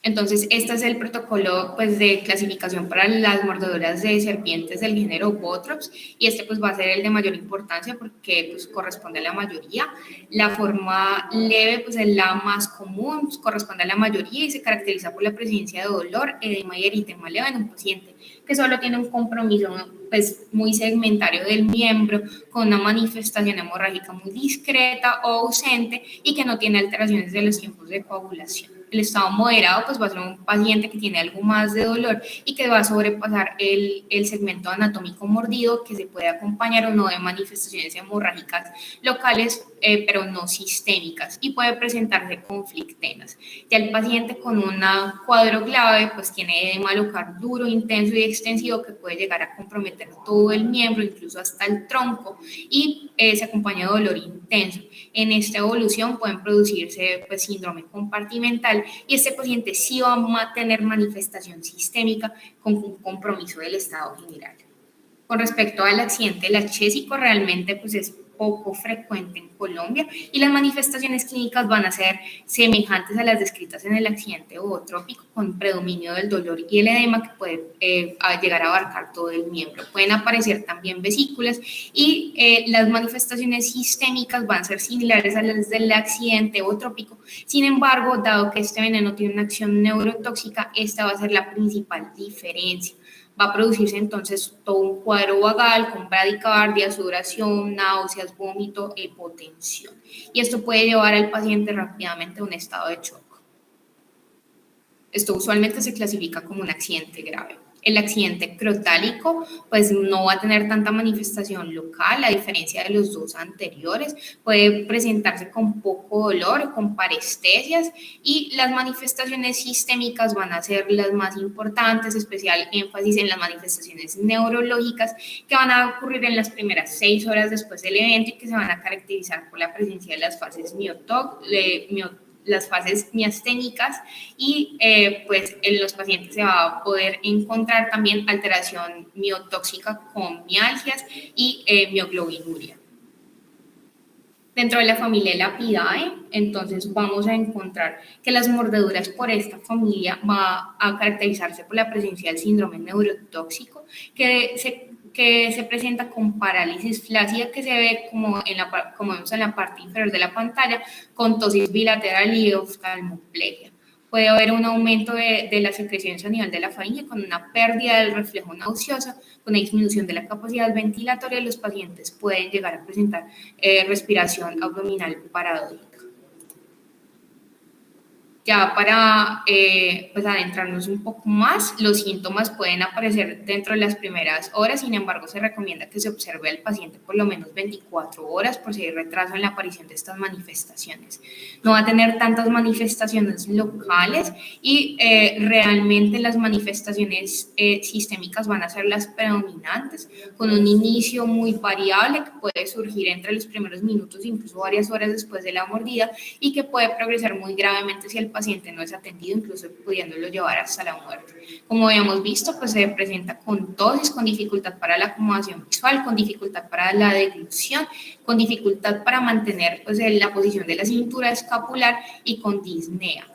Entonces, este es el protocolo pues, de clasificación para las mordeduras de serpientes del género Botrops, y este pues, va a ser el de mayor importancia porque pues, corresponde a la mayoría. La forma leve pues, es la más común, pues, corresponde a la mayoría y se caracteriza por la presencia de dolor, edema y eritema leve en un paciente que solo tiene un compromiso pues, muy segmentario del miembro, con una manifestación hemorrágica muy discreta o ausente y que no tiene alteraciones de los tiempos de coagulación. El estado moderado pues, va a ser un paciente que tiene algo más de dolor y que va a sobrepasar el segmento anatómico mordido, que se puede acompañar o no de manifestaciones hemorrágicas locales, pero no sistémicas, y puede presentarse conflictenas. Ya el paciente con un cuadro grave pues tiene edema local duro, intenso y extensivo que puede llegar a comprometer todo el miembro, incluso hasta el tronco, y se acompaña de dolor intenso. En esta evolución pueden producirse pues, síndrome compartimental, y este paciente sí va a tener manifestación sistémica con un compromiso del estado general. Con respecto al accidente lachésico, realmente pues es poco frecuente en Colombia y las manifestaciones clínicas van a ser semejantes a las descritas en el accidente ootrópico, con predominio del dolor y el edema que puede llegar a abarcar todo el miembro. Pueden aparecer también vesículas y las manifestaciones sistémicas van a ser similares a las del accidente ootrópico. Sin embargo, dado que este veneno tiene una acción neurotóxica, esta va a ser la principal diferencia. Va a producirse entonces todo un cuadro vagal con bradicardia, sudoración, náuseas, vómito, hipotensión. Y esto puede llevar al paciente rápidamente a un estado de shock. Esto usualmente se clasifica como un accidente grave. El accidente crotálico pues no va a tener tanta manifestación local, a diferencia de los dos anteriores. Puede presentarse con poco dolor, con parestesias, y las manifestaciones sistémicas van a ser las más importantes, especial énfasis en las manifestaciones neurológicas que van a ocurrir en las primeras 6 horas después del evento y que se van a caracterizar por la presencia de las fases las fases miasténicas, y pues en los pacientes se va a poder encontrar también alteración miotóxica con mialgias y mioglobinuria. Dentro de la familia Lapidae, entonces vamos a encontrar que las mordeduras por esta familia va a caracterizarse por la presencia del síndrome neurotóxico, que se presenta con parálisis flácida, que se ve como vemos en la parte inferior de la pantalla, con tosis bilateral y oftalmoplegia. Puede haber un aumento de las secreciones a nivel de la faringe, con una pérdida del reflejo nauseoso, con una disminución de la capacidad ventilatoria, y los pacientes pueden llegar a presentar respiración abdominal paradójica. Ya para pues adentrarnos un poco más, los síntomas pueden aparecer dentro de las primeras horas. Sin embargo, se recomienda que se observe al paciente por lo menos 24 horas por si hay retraso en la aparición de estas manifestaciones. No va a tener tantas manifestaciones locales y realmente las manifestaciones sistémicas van a ser las predominantes, con un inicio muy variable que puede surgir entre los primeros minutos, incluso varias horas después de la mordida, y que puede progresar muy gravemente si el paciente no es atendido, incluso pudiéndolo llevar hasta la muerte. Como habíamos visto, pues se presenta con tosis, con dificultad para la acomodación visual, con dificultad para la deglución, con dificultad para mantener pues, la posición de la cintura escapular y con disnea.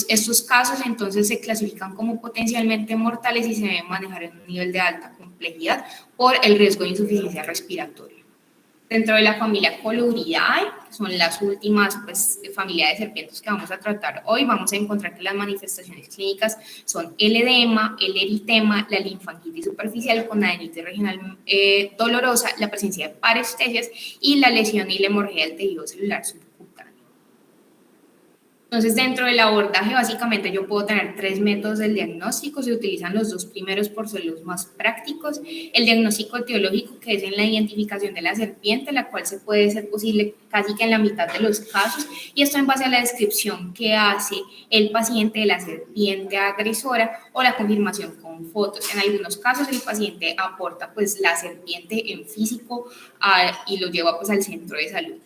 Estos casos entonces se clasifican como potencialmente mortales y se deben manejar en un nivel de alta complejidad por el riesgo de insuficiencia respiratoria. Dentro de la familia Colubridae, que son las últimas pues, familia de serpientes que vamos a tratar hoy, vamos a encontrar que las manifestaciones clínicas son el edema, el eritema, la linfangitis superficial con adenitis regional dolorosa, la presencia de parestesias y la lesión y la hemorragia del tejido celular subcutáneo. Entonces, dentro del abordaje, básicamente yo puedo tener 3 métodos del diagnóstico. Se utilizan los 2 primeros por ser los más prácticos. El diagnóstico etiológico, que es en la identificación de la serpiente, la cual se puede ser posible casi que en la mitad de los casos, y esto en base a la descripción que hace el paciente de la serpiente agresora o la confirmación con fotos. En algunos casos el paciente aporta pues la serpiente en físico y lo lleva pues al centro de salud.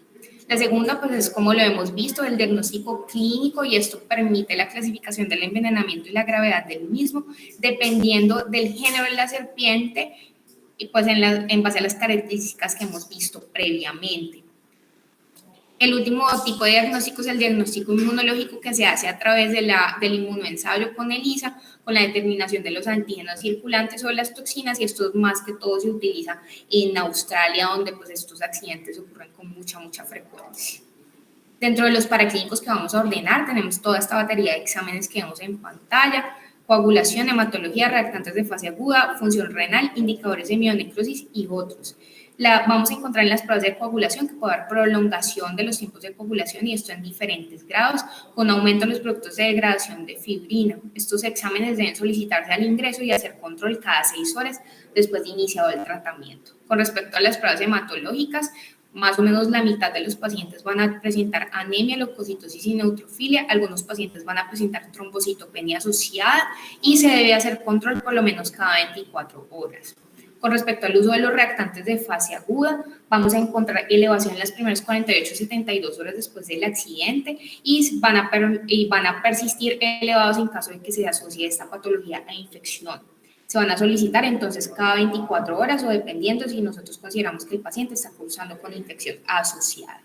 La segunda, pues es como lo hemos visto, el diagnóstico clínico, y esto permite la clasificación del envenenamiento y la gravedad del mismo, dependiendo del género de la serpiente y pues en base a las características que hemos visto previamente. El último tipo de diagnóstico es el diagnóstico inmunológico, que se hace a través del inmunoensayo con ELISA, con la determinación de los antígenos circulantes o las toxinas, y esto más que todo se utiliza en Australia, donde pues estos accidentes ocurren con mucha frecuencia. Dentro de los paraclínicos que vamos a ordenar, tenemos toda esta batería de exámenes que vemos en pantalla: coagulación, hematología, reactantes de fase aguda, función renal, indicadores de mionecrosis y otros. Vamos a encontrar en las pruebas de coagulación que puede haber prolongación de los tiempos de coagulación, y esto en diferentes grados, con aumento en los productos de degradación de fibrina. Estos exámenes deben solicitarse al ingreso y hacer control cada 6 horas después de iniciado el tratamiento. Con respecto a las pruebas hematológicas, más o menos la mitad de los pacientes van a presentar anemia, leucocitosis y neutrofilia. Algunos pacientes van a presentar trombocitopenia asociada y se debe hacer control por lo menos cada 24 horas. Con respecto al uso de los reactantes de fase aguda, vamos a encontrar elevación en las primeras 48 a 72 horas después del accidente, y van a persistir elevados en caso de que se asocie esta patología a infección. Se van a solicitar entonces cada 24 horas o dependiendo si nosotros consideramos que el paciente está cursando con infección asociada.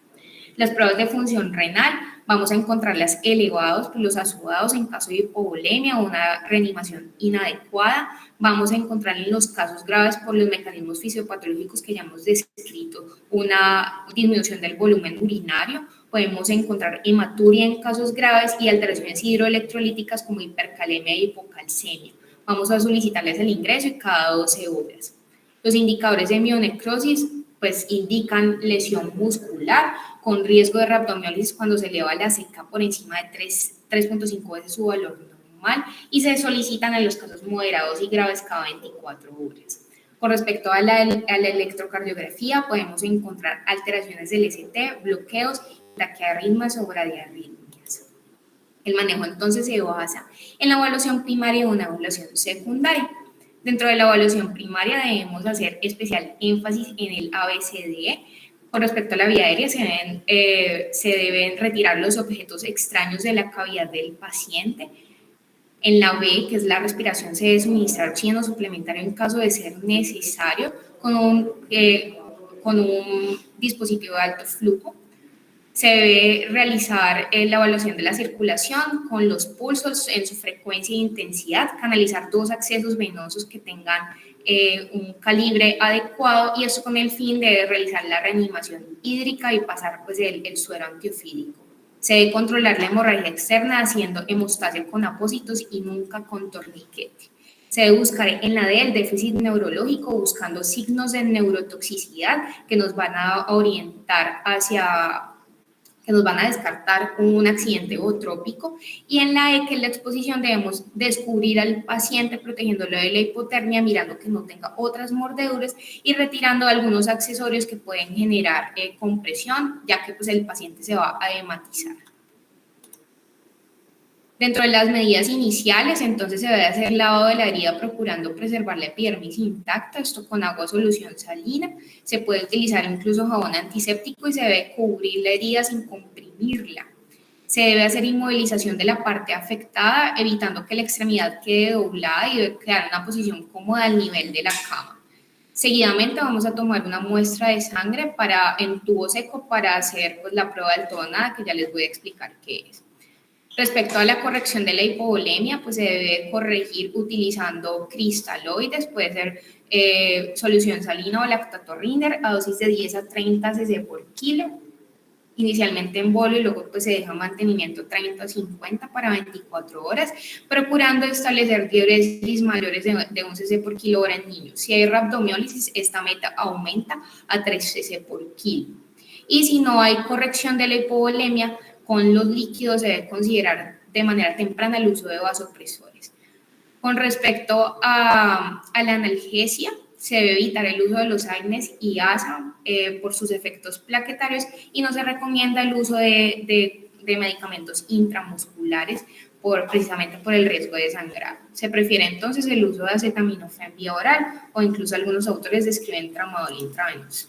Las pruebas de función renal, vamos a encontrarlas elevados, los azudados en caso de hipovolemia o una reanimación inadecuada. Vamos a encontrar en los casos graves por los mecanismos fisiopatológicos que ya hemos descrito una disminución del volumen urinario. Podemos encontrar hematuria en casos graves y alteraciones hidroelectrolíticas como hipercalemia y hipocalcemia. Vamos a solicitarles el ingreso y cada 12 horas. Los indicadores de mionecrosis pues indican lesión muscular con riesgo de rhabdomiólisis cuando se eleva la CK por encima de 3.5 veces su valor normal, y se solicitan en los casos moderados y graves cada 24 horas. Con respecto a la electrocardiografía, podemos encontrar alteraciones del ST, bloqueos, taquiarritmias o bradiarritmias. El manejo entonces se basa en la evaluación primaria y una evaluación secundaria. Dentro de la evaluación primaria debemos hacer especial énfasis en el ABCDE. Con respecto a la vía aérea, se deben retirar los objetos extraños de la cavidad del paciente. En la B, que es la respiración, se debe suministrar oxígeno suplementario en caso de ser necesario con un dispositivo de alto flujo. Se debe realizar la evaluación de la circulación con los pulsos en su frecuencia e intensidad, canalizar 2 accesos venosos que tengan un calibre adecuado, y esto con el fin de realizar la reanimación hídrica y pasar pues, el suero antiofídico. Se debe controlar la hemorragia externa haciendo hemostasia con apósitos y nunca con torniquete. Se debe buscar en la D el déficit neurológico, buscando signos de neurotoxicidad que nos van a orientar que nos van a descartar un accidente eutrópico, y en la E, que es la exposición, debemos descubrir al paciente protegiéndolo de la hipotermia, mirando que no tenga otras mordeduras y retirando algunos accesorios que pueden generar compresión, ya que pues, el paciente se va a hematizar. Dentro de las medidas iniciales, entonces se debe hacer lavado de la herida procurando preservar la epidermis intacta, esto con agua o solución salina. Se puede utilizar incluso jabón antiséptico y se debe cubrir la herida sin comprimirla. Se debe hacer inmovilización de la parte afectada, evitando que la extremidad quede doblada y debe quedar en una posición cómoda al nivel de la cama. Seguidamente vamos a tomar una muestra de sangre en tubo seco para hacer pues, la prueba del todo o nada, que ya les voy a explicar qué es. Respecto a la corrección de la hipovolemia, pues se debe corregir utilizando cristaloides, puede ser solución salina o lactato Rinder a dosis de 10 a 30 cc por kilo, inicialmente en bolo y luego pues se deja mantenimiento 30 a 50 para 24 horas, procurando establecer diuresis mayores de 1 cc por kilo hora en niños. Si hay rhabdomiólisis, esta meta aumenta a 3 cc por kilo. Y si no hay corrección de la hipovolemia, con los líquidos se debe considerar de manera temprana el uso de vasopresores. Con respecto a la analgesia, se debe evitar el uso de los AINES y ASA por sus efectos plaquetarios y no se recomienda el uso de medicamentos intramusculares precisamente por el riesgo de sangrado. Se prefiere entonces el uso de acetaminofén vía oral o incluso algunos autores describen tramadol intravenoso.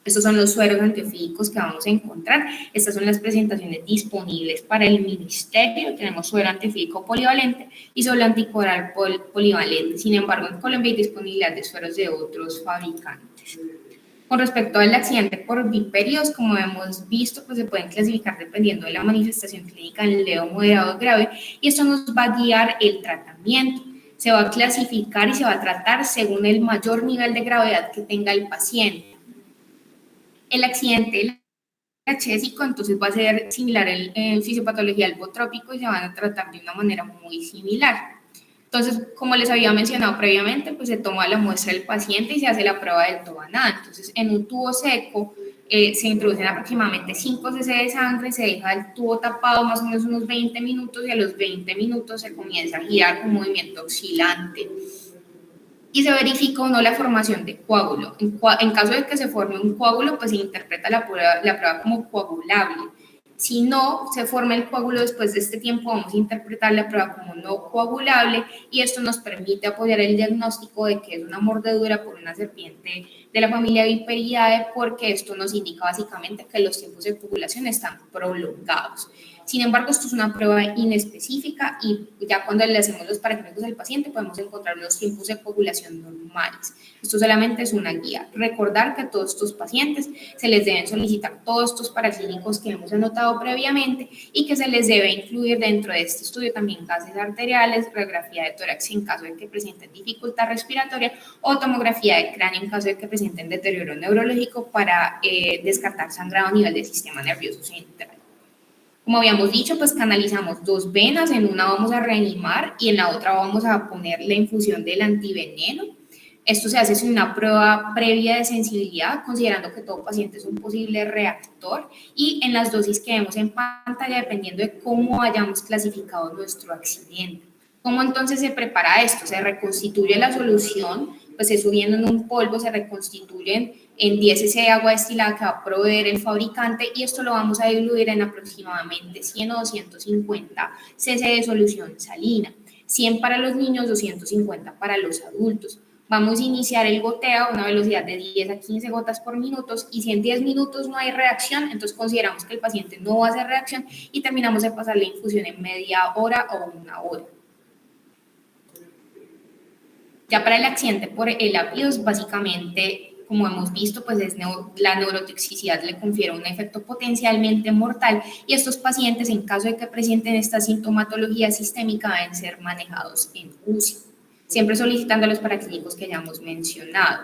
Estos son los sueros antiofídicos que vamos a encontrar. Estas son las presentaciones disponibles para el ministerio. Tenemos suero antiofídico polivalente y suero anticoral polivalente. Sin embargo, en Colombia hay disponibilidad de sueros de otros fabricantes. Con respecto al accidente por viperios, como hemos visto, pues se pueden clasificar dependiendo de la manifestación clínica en leve, moderado o grave, y esto nos va a guiar el tratamiento. Se va a clasificar y se va a tratar según el mayor nivel de gravedad que tenga el paciente. El accidente HSICO entonces va a ser similar en fisiopatología albotrópico y se van a tratar de una manera muy similar. Entonces, como les había mencionado previamente, pues se toma la muestra del paciente y se hace la prueba del TOBANAD. Entonces, en un tubo seco se introducen aproximadamente 5 cc de sangre, se deja el tubo tapado más o menos unos 20 minutos y a los 20 minutos se comienza a girar con movimiento oscilante. Y se verifica o no la formación de coágulo. En caso de que se forme un coágulo, pues se interpreta la prueba como coagulable. Si no se forma el coágulo después de este tiempo, vamos a interpretar la prueba como no coagulable y esto nos permite apoyar el diagnóstico de que es una mordedura por una serpiente de la familia Viperidae, porque esto nos indica básicamente que los tiempos de coagulación están prolongados. Sin embargo, esto es una prueba inespecífica y ya cuando le hacemos los paramétricos al paciente podemos encontrar unos tiempos de coagulación normales. Esto solamente es una guía. Recordar que a todos estos pacientes se les deben solicitar todos estos paraclínicos que hemos anotado previamente y que se les debe incluir dentro de este estudio también gases arteriales, radiografía de tórax en caso de que presenten dificultad respiratoria o tomografía de cráneo en caso de que presenten deterioro neurológico para descartar sangrado a nivel del sistema nervioso central. Como habíamos dicho, pues canalizamos 2 venas, en una vamos a reanimar y en la otra vamos a poner la infusión del antiveneno. Esto se hace sin una prueba previa de sensibilidad, considerando que todo paciente es un posible reactor y en las dosis que vemos en pantalla, dependiendo de cómo hayamos clasificado nuestro accidente. ¿Cómo entonces se prepara esto? Se reconstituye la solución, pues se subiendo en un polvo, se reconstituyen en 10 cc de agua destilada que va a proveer el fabricante y esto lo vamos a diluir en aproximadamente 100 o 250 cc de solución salina, 100 para los niños, 250 para los adultos. Vamos a iniciar el goteo a una velocidad de 10 a 15 gotas por minuto y si en 10 minutos no hay reacción, entonces consideramos que el paciente no va a hacer reacción y terminamos de pasar la infusión en media hora o 1 hora. Ya para el accidente por el ápidos, básicamente, como hemos visto, pues la neurotoxicidad le confiere un efecto potencialmente mortal y estos pacientes, en caso de que presenten esta sintomatología sistémica, deben ser manejados en UCI, siempre solicitando los paraclínicos que hayamos mencionado.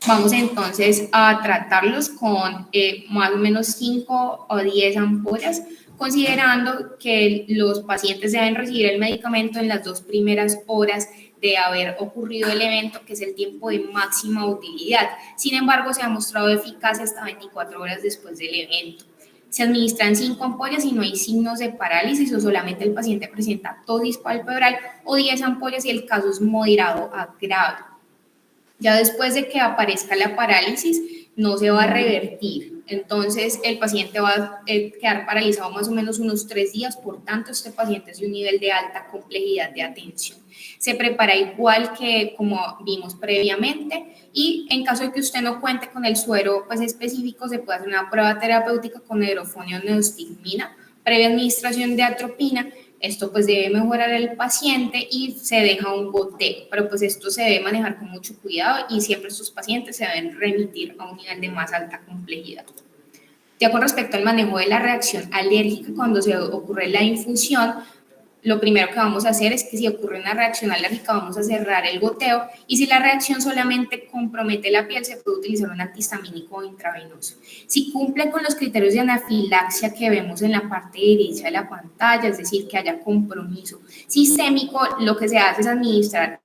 Vamos entonces a tratarlos con más o menos 5 o 10 ampollas, considerando que los pacientes deben recibir el medicamento en las 2 primeras horas de haber ocurrido el evento, que es el tiempo de máxima utilidad. Sin embargo, se ha mostrado eficaz hasta 24 horas después del evento. Se administran 5 ampollas si no hay signos de parálisis o solamente el paciente presenta tosis palpebral, o 10 ampollas si el caso es moderado a grave. Ya después de que aparezca la parálisis, no se va a revertir. Entonces, el paciente va a quedar paralizado más o menos unos 3 días, por tanto, este paciente es de un nivel de alta complejidad de atención. Se prepara igual que como vimos previamente y en caso de que usted no cuente con el suero pues, específico, se puede hacer una prueba terapéutica con hidrofonio neostigmina, previa administración de atropina. Esto pues debe mejorar al paciente y se deja un goteo, pero pues esto se debe manejar con mucho cuidado y siempre estos pacientes se deben remitir a un nivel de más alta complejidad. Ya con respecto al manejo de la reacción alérgica cuando se ocurre la infusión, lo primero que vamos a hacer es que si ocurre una reacción alérgica vamos a cerrar el goteo y si la reacción solamente compromete la piel se puede utilizar un antihistamínico intravenoso. Si cumple con los criterios de anafilaxia que vemos en la parte derecha de la pantalla, es decir, que haya compromiso sistémico, lo que se hace es administrar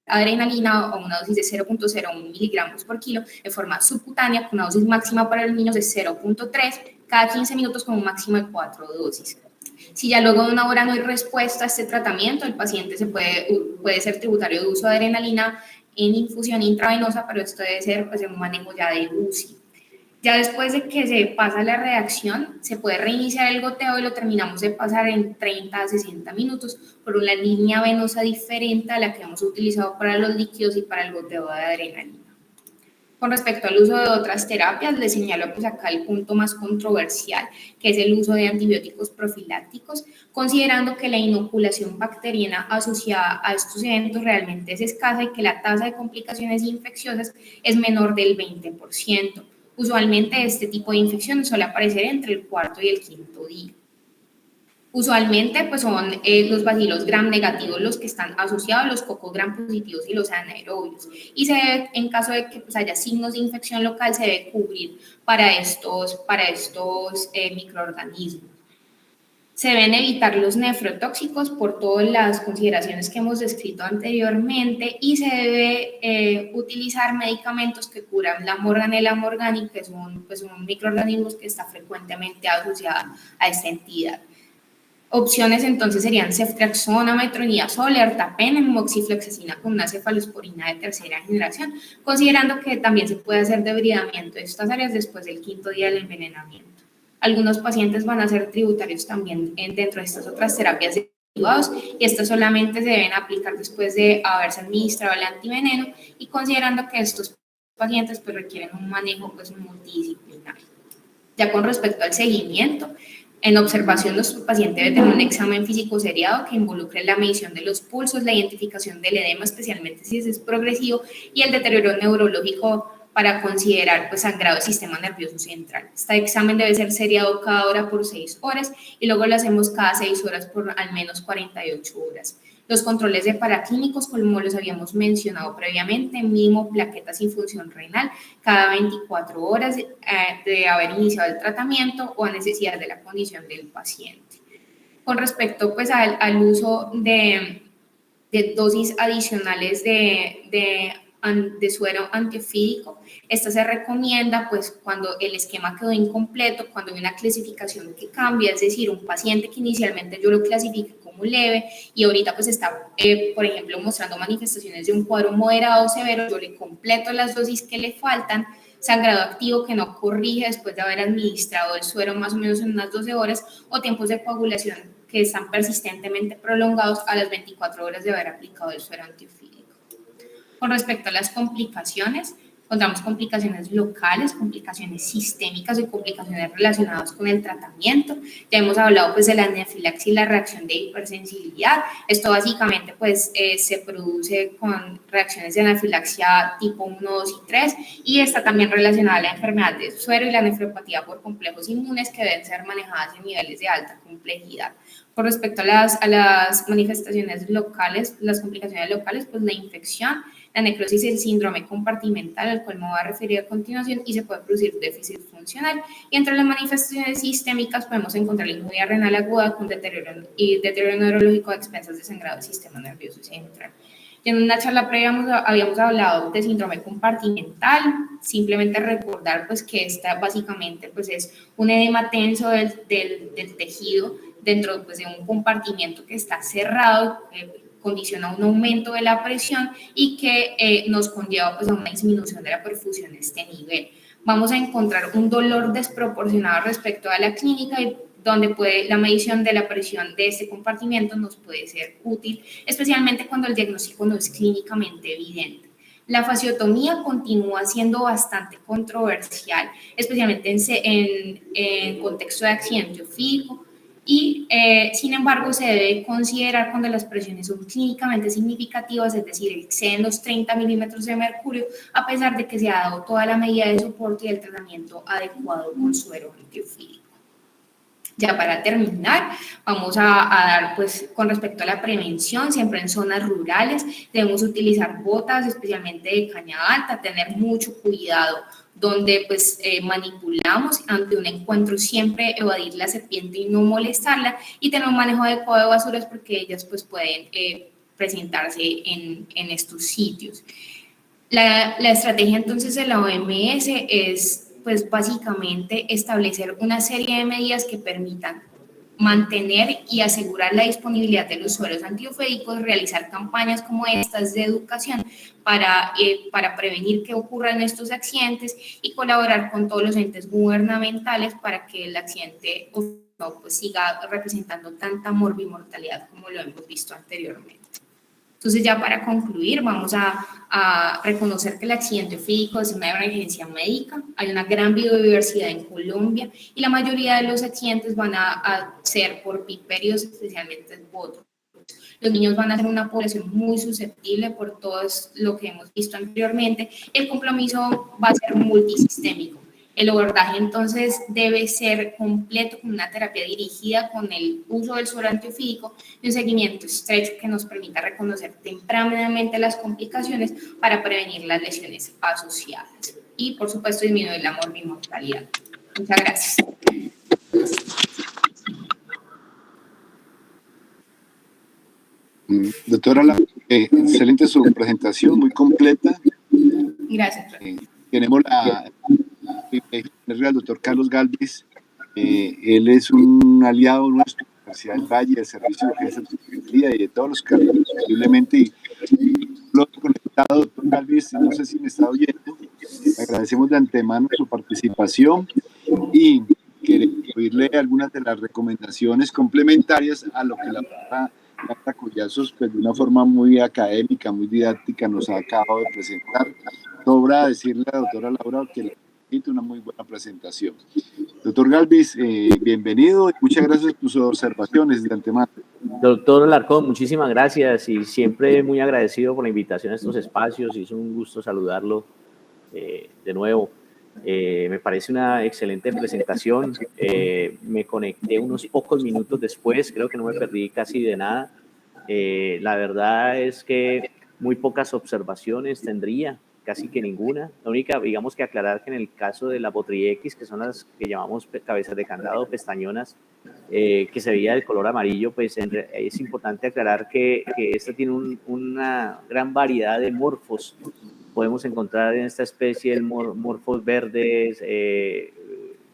adrenalina o una dosis de 0.01 miligramos por kilo de forma subcutánea con una dosis máxima para los niños de 0.3 cada 15 minutos con un máximo de 4 dosis. Si ya luego de una hora no hay respuesta a este tratamiento, el paciente puede ser tributario de uso de adrenalina en infusión intravenosa, pero esto debe ser pues, en un manejo ya de UCI. Ya después de que se pasa la reacción, se puede reiniciar el goteo y lo terminamos de pasar en 30 a 60 minutos por una línea venosa diferente a la que hemos utilizado para los líquidos y para el goteo de adrenalina. Con respecto al uso de otras terapias, les señalo pues acá el punto más controversial, que es el uso de antibióticos profilácticos, considerando que la inoculación bacteriana asociada a estos eventos realmente es escasa y que la tasa de complicaciones infecciosas es menor del 20%. Usualmente este tipo de infecciones suele aparecer entre el cuarto y el quinto día. Usualmente pues son los bacilos gram negativos los que están asociados, los cocos gram positivos y los anaerobios. Y se debe, en caso de que pues, haya signos de infección local, se debe cubrir para estos microorganismos. Se deben evitar los nefrotóxicos por todas las consideraciones que hemos descrito anteriormente y se debe utilizar medicamentos que curan la Morganella morgani, que son microorganismos que está frecuentemente asociada a esta entidad. Opciones entonces serían ceftriaxona, metronidazol, ertapenem, moxifloxacina con una cefalosporina de tercera generación, considerando que también se puede hacer debridamiento de estas áreas después del quinto día del envenenamiento. Algunos pacientes van a ser tributarios también dentro de estas otras terapias de derivados y estas solamente se deben aplicar después de haberse administrado el antiveneno y considerando que estos pacientes pues, requieren un manejo pues, multidisciplinario. Ya con respecto al seguimiento, en observación, nuestro paciente debe tener un examen físico seriado que involucre la medición de los pulsos, la identificación del edema, especialmente si es progresivo, y el deterioro neurológico para considerar pues, sangrado del sistema nervioso central. Este examen debe ser seriado cada hora por 6 horas y luego lo hacemos cada 6 horas por al menos 48 horas. Los controles de paraclínicos, como los habíamos mencionado previamente, mínimo plaquetas sin función renal cada 24 horas de haber iniciado el tratamiento o a necesidad de la condición del paciente. Con respecto pues, al uso de dosis adicionales de suero antiofídico, esta se recomienda pues cuando el esquema quedó incompleto, cuando hay una clasificación que cambia, es decir, un paciente que inicialmente yo lo clasifiqué como leve y ahorita pues está, por ejemplo, mostrando manifestaciones de un cuadro moderado o severo, yo le completo las dosis que le faltan, sangrado activo que no corrige después de haber administrado el suero más o menos en unas 12 horas o tiempos de coagulación que están persistentemente prolongados a las 24 horas de haber aplicado el suero antiofídico. Con respecto a las complicaciones, encontramos complicaciones locales, complicaciones sistémicas y complicaciones relacionadas con el tratamiento. Ya hemos hablado pues, de la anafilaxia y la reacción de hipersensibilidad. Esto básicamente pues, se produce con reacciones de anafilaxia tipo 1, 2 y 3 y está también relacionada a la enfermedad de suero y la nefropatía por complejos inmunes que deben ser manejadas en niveles de alta complejidad. Con respecto a las manifestaciones locales, las complicaciones locales, pues la infección, la necrosis y el síndrome compartimental, al cual me voy a referir a continuación, y se puede producir déficit funcional. Y entre las manifestaciones sistémicas podemos encontrar la inmunidad renal aguda con deterioro neurológico a expensas de sangrado del sistema nervioso central. Y en una charla previa habíamos hablado de síndrome compartimental, simplemente recordar pues, que esta básicamente pues, es un edema tenso del tejido dentro pues, de un compartimiento que está cerrado, condiciona un aumento de la presión y que nos conlleva pues a una disminución de la perfusión de este nivel. Vamos a encontrar un dolor desproporcionado respecto a la clínica y donde la medición de la presión de este compartimiento nos puede ser útil, especialmente cuando el diagnóstico no es clínicamente evidente. La fasciotomía continúa siendo bastante controversial, especialmente en contexto de accidente ofídico, y sin embargo se debe considerar cuando las presiones son clínicamente significativas, es decir, exceden los 30 milímetros de mercurio, a pesar de que se ha dado toda la medida de soporte y el tratamiento adecuado con suero antiofídico. Ya para terminar, vamos a dar, pues, con respecto a la prevención, siempre en zonas rurales, debemos utilizar botas, especialmente de caña alta, tener mucho cuidado donde, pues, manipulamos ante un encuentro, siempre evadir la serpiente y no molestarla, y tener un manejo adecuado de basuras porque ellas, pues, pueden presentarse en estos sitios. La estrategia, entonces, de la OMS es, pues, básicamente establecer una serie de medidas que permitan mantener y asegurar la disponibilidad de los sueros antiofídicos, realizar campañas como estas de educación para prevenir que ocurran estos accidentes y colaborar con todos los entes gubernamentales para que el accidente no, pues, siga representando tanta morbimortalidad como lo hemos visto anteriormente. Entonces, ya para concluir, vamos a reconocer que el accidente ofídico es una emergencia médica. Hay una gran biodiversidad en Colombia y la mayoría de los accidentes van a ser por viperios, especialmente el potro. Los niños van a ser una población muy susceptible por todo lo que hemos visto anteriormente. El compromiso va a ser multisistémico. El abordaje, entonces, debe ser completo, con una terapia dirigida, con el uso del suero antiofídico y un seguimiento estrecho que nos permita reconocer tempranamente las complicaciones para prevenir las lesiones asociadas y, por supuesto, disminuir la morbimortalidad. Muchas gracias.
Doctora, excelente su presentación, muy completa.
Gracias.
Tenemos al doctor Carlos Galvis. Él es un aliado nuestro de la Universidad del Valle, del Servicio de Urgencias de Pediatría y de todos los cargos posiblemente. Y lo conectado, doctor Galvis, no sé si me está oyendo. Agradecemos de antemano su participación y queremos oírle algunas de las recomendaciones complementarias a lo que la doctora Marta Collazos, pues, de una forma muy académica, muy didáctica, nos ha acabado de presentar. Sobra decirle a la doctora Laura que le hizo una muy buena presentación. Doctor Galvis, bienvenido y muchas gracias por sus observaciones de antemano.
Doctor Alarcón, muchísimas gracias y siempre muy agradecido por la invitación a estos espacios y es un gusto saludarlo de nuevo. Me parece una excelente presentación. Me conecté unos pocos minutos después, creo que no me perdí casi de nada. La verdad es que muy pocas observaciones tendría, casi que ninguna. La única, digamos, que aclarar que en el caso de la Botrix, que son las que llamamos cabezas de candado, pestañonas, que se veía de color amarillo, pues es importante aclarar que esta tiene una gran variedad de morfos. Podemos encontrar en esta especie morfos verdes,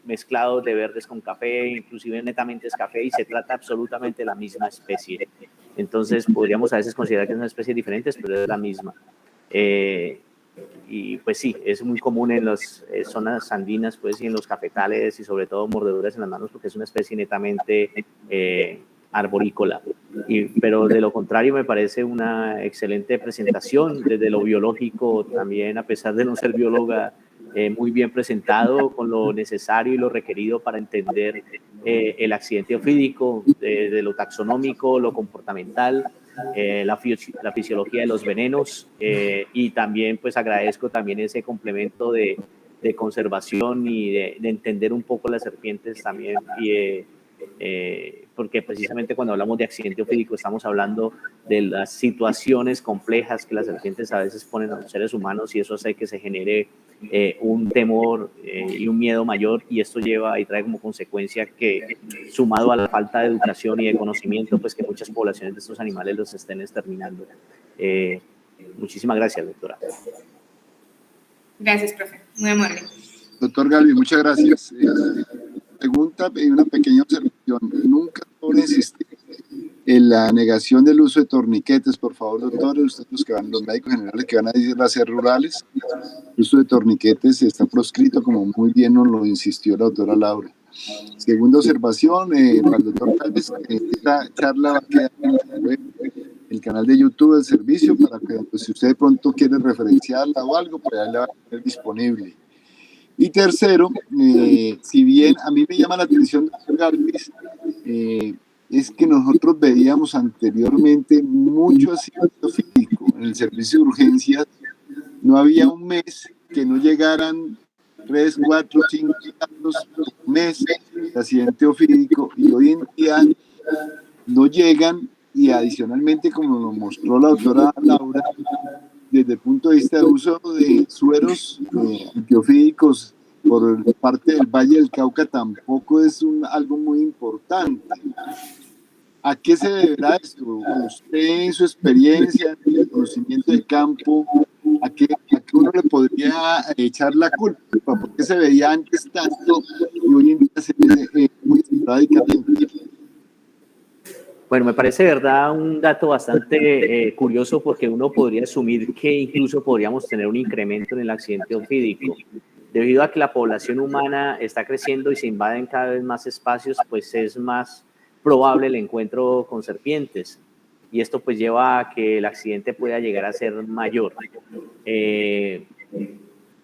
mezclados de verdes con café, inclusive netamente es café, y se trata absolutamente de la misma especie. Entonces podríamos a veces considerar que son especies diferentes, pero es la misma. Y pues sí, es muy común en las zonas andinas, pues, y en los cafetales, y sobre todo mordeduras en las manos, porque es una especie netamente arborícola. Pero de lo contrario, me parece una excelente presentación desde lo biológico también, a pesar de no ser bióloga, muy bien presentado, con lo necesario y lo requerido para entender el accidente ofídico, de lo taxonómico, lo comportamental, la fisiología de los venenos, y también, pues, agradezco también ese complemento de conservación y de entender un poco las serpientes también, porque precisamente cuando hablamos de accidente ofídico estamos hablando de las situaciones complejas que las serpientes a veces ponen a los seres humanos, y eso hace que se genere un temor y un miedo mayor, y esto lleva y trae como consecuencia que, sumado a la falta de educación y de conocimiento, pues, que muchas poblaciones de estos animales los estén exterminando. Muchísimas gracias, doctora.
Gracias, profe. Muy amable.
Doctor Galvis, muchas gracias. Pregunta y una pequeña observación. Nunca sobre insistir la negación del uso de torniquetes, por favor, doctores, ustedes los médicos generales que van a ir a ser rurales, el uso de torniquetes está proscrito, como muy bien nos lo insistió la doctora Laura. Segunda observación, para el doctor Galvez, esta charla va a quedar en la web, el canal de YouTube del servicio, para que pues, si usted de pronto quiere referenciarla o algo, pues ahí la va a tener disponible. Y tercero, si bien a mí me llama la atención, doctor Galvez, es que nosotros veíamos anteriormente mucho accidente físico en el servicio de urgencias. No había un mes que no llegaran 3, 4, 5 casos por mes de accidente ofídico, y hoy en día no llegan, y adicionalmente, como nos mostró la doctora Laura, desde el punto de vista de uso de sueros antiofídicos por parte del Valle del Cauca tampoco es algo muy importante. ¿A qué se deberá esto? Usted, en su experiencia, en el conocimiento de campo, ¿a qué uno le podría echar la culpa? ¿Por qué se veía antes tanto y hoy en día se ve muy radicalmente?
Bueno, me parece, de verdad, un dato bastante curioso, porque uno podría asumir que incluso podríamos tener un incremento en el accidente ofídico. Debido a que la población humana está creciendo y se invaden cada vez más espacios, pues es más probable el encuentro con serpientes. Y esto pues lleva a que el accidente pueda llegar a ser mayor.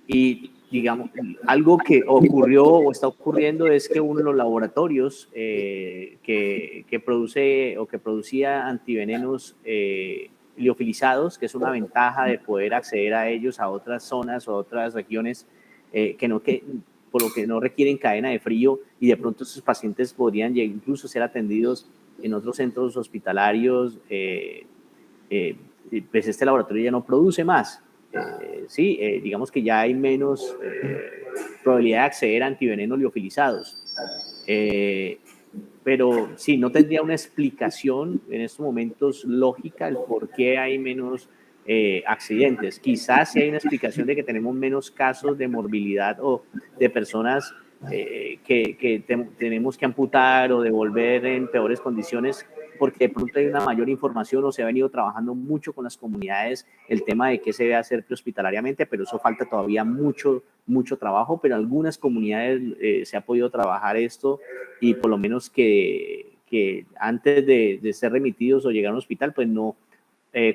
Y digamos, algo que ocurrió o está ocurriendo es que uno de los laboratorios que produce o que producía antivenenos liofilizados, que es una ventaja de poder acceder a ellos a otras zonas o a otras regiones por lo que no requieren cadena de frío, y de pronto esos pacientes podrían incluso ser atendidos en otros centros hospitalarios, pues este laboratorio ya no produce más. Digamos que ya hay menos probabilidad de acceder a antivenenos liofilizados. Pero sí, no tendría una explicación en estos momentos lógica el por qué hay menos accidentes. Quizás sí hay una explicación de que tenemos menos casos de morbilidad o de personas que tenemos que amputar o devolver en peores condiciones, porque de pronto hay una mayor información o se ha venido trabajando mucho con las comunidades el tema de qué se debe hacer prehospitalariamente, pero eso falta todavía mucho trabajo, pero en algunas comunidades se ha podido trabajar esto, y por lo menos que antes de ser remitidos o llegar a un hospital, pues no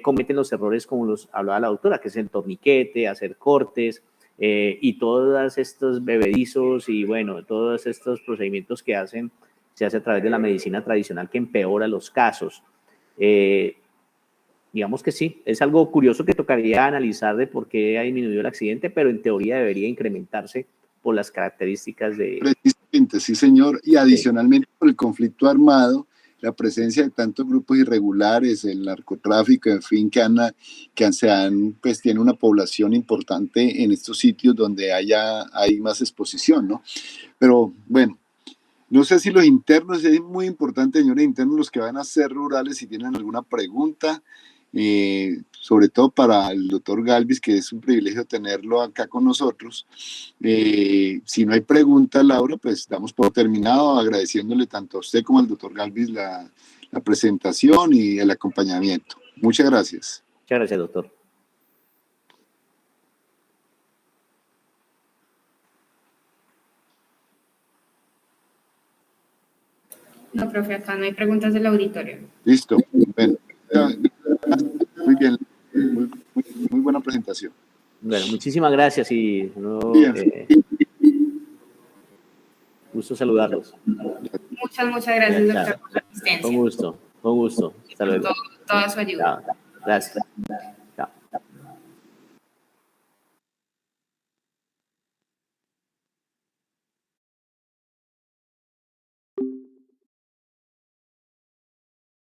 cometen los errores como los hablaba la doctora, que es el torniquete, hacer cortes, y todos estos bebedizos y bueno, todos estos procedimientos que se hace a través de la medicina tradicional, que empeora los casos. Digamos que sí, es algo curioso que tocaría analizar de por qué ha disminuido el accidente, pero en teoría debería incrementarse por las características de...
Precisamente, sí, señor, y adicionalmente por el conflicto armado, la presencia de tantos grupos irregulares, el narcotráfico, en fin, pues tiene una población importante en estos sitios donde hay más exposición, ¿no? Pero bueno, no sé si los internos, es muy importante, señores internos, los que van a ser rurales, si tienen alguna pregunta, sobre todo para el doctor Galvez, que es un privilegio tenerlo acá con nosotros. Si no hay preguntas, Laura, pues damos por terminado, agradeciéndole tanto a usted como al doctor Galvez la presentación y el acompañamiento. Muchas gracias.
Muchas gracias, doctor.
No, profe, acá no hay preguntas del auditorio.
Listo. Bueno, muy bien. Muy buena presentación.
Bueno, muchísimas gracias y gusto saludarlos.
Muchas gracias, doctor, por la asistencia.
Con gusto. Hasta luego.
Toda su ayuda.
Chao. Gracias.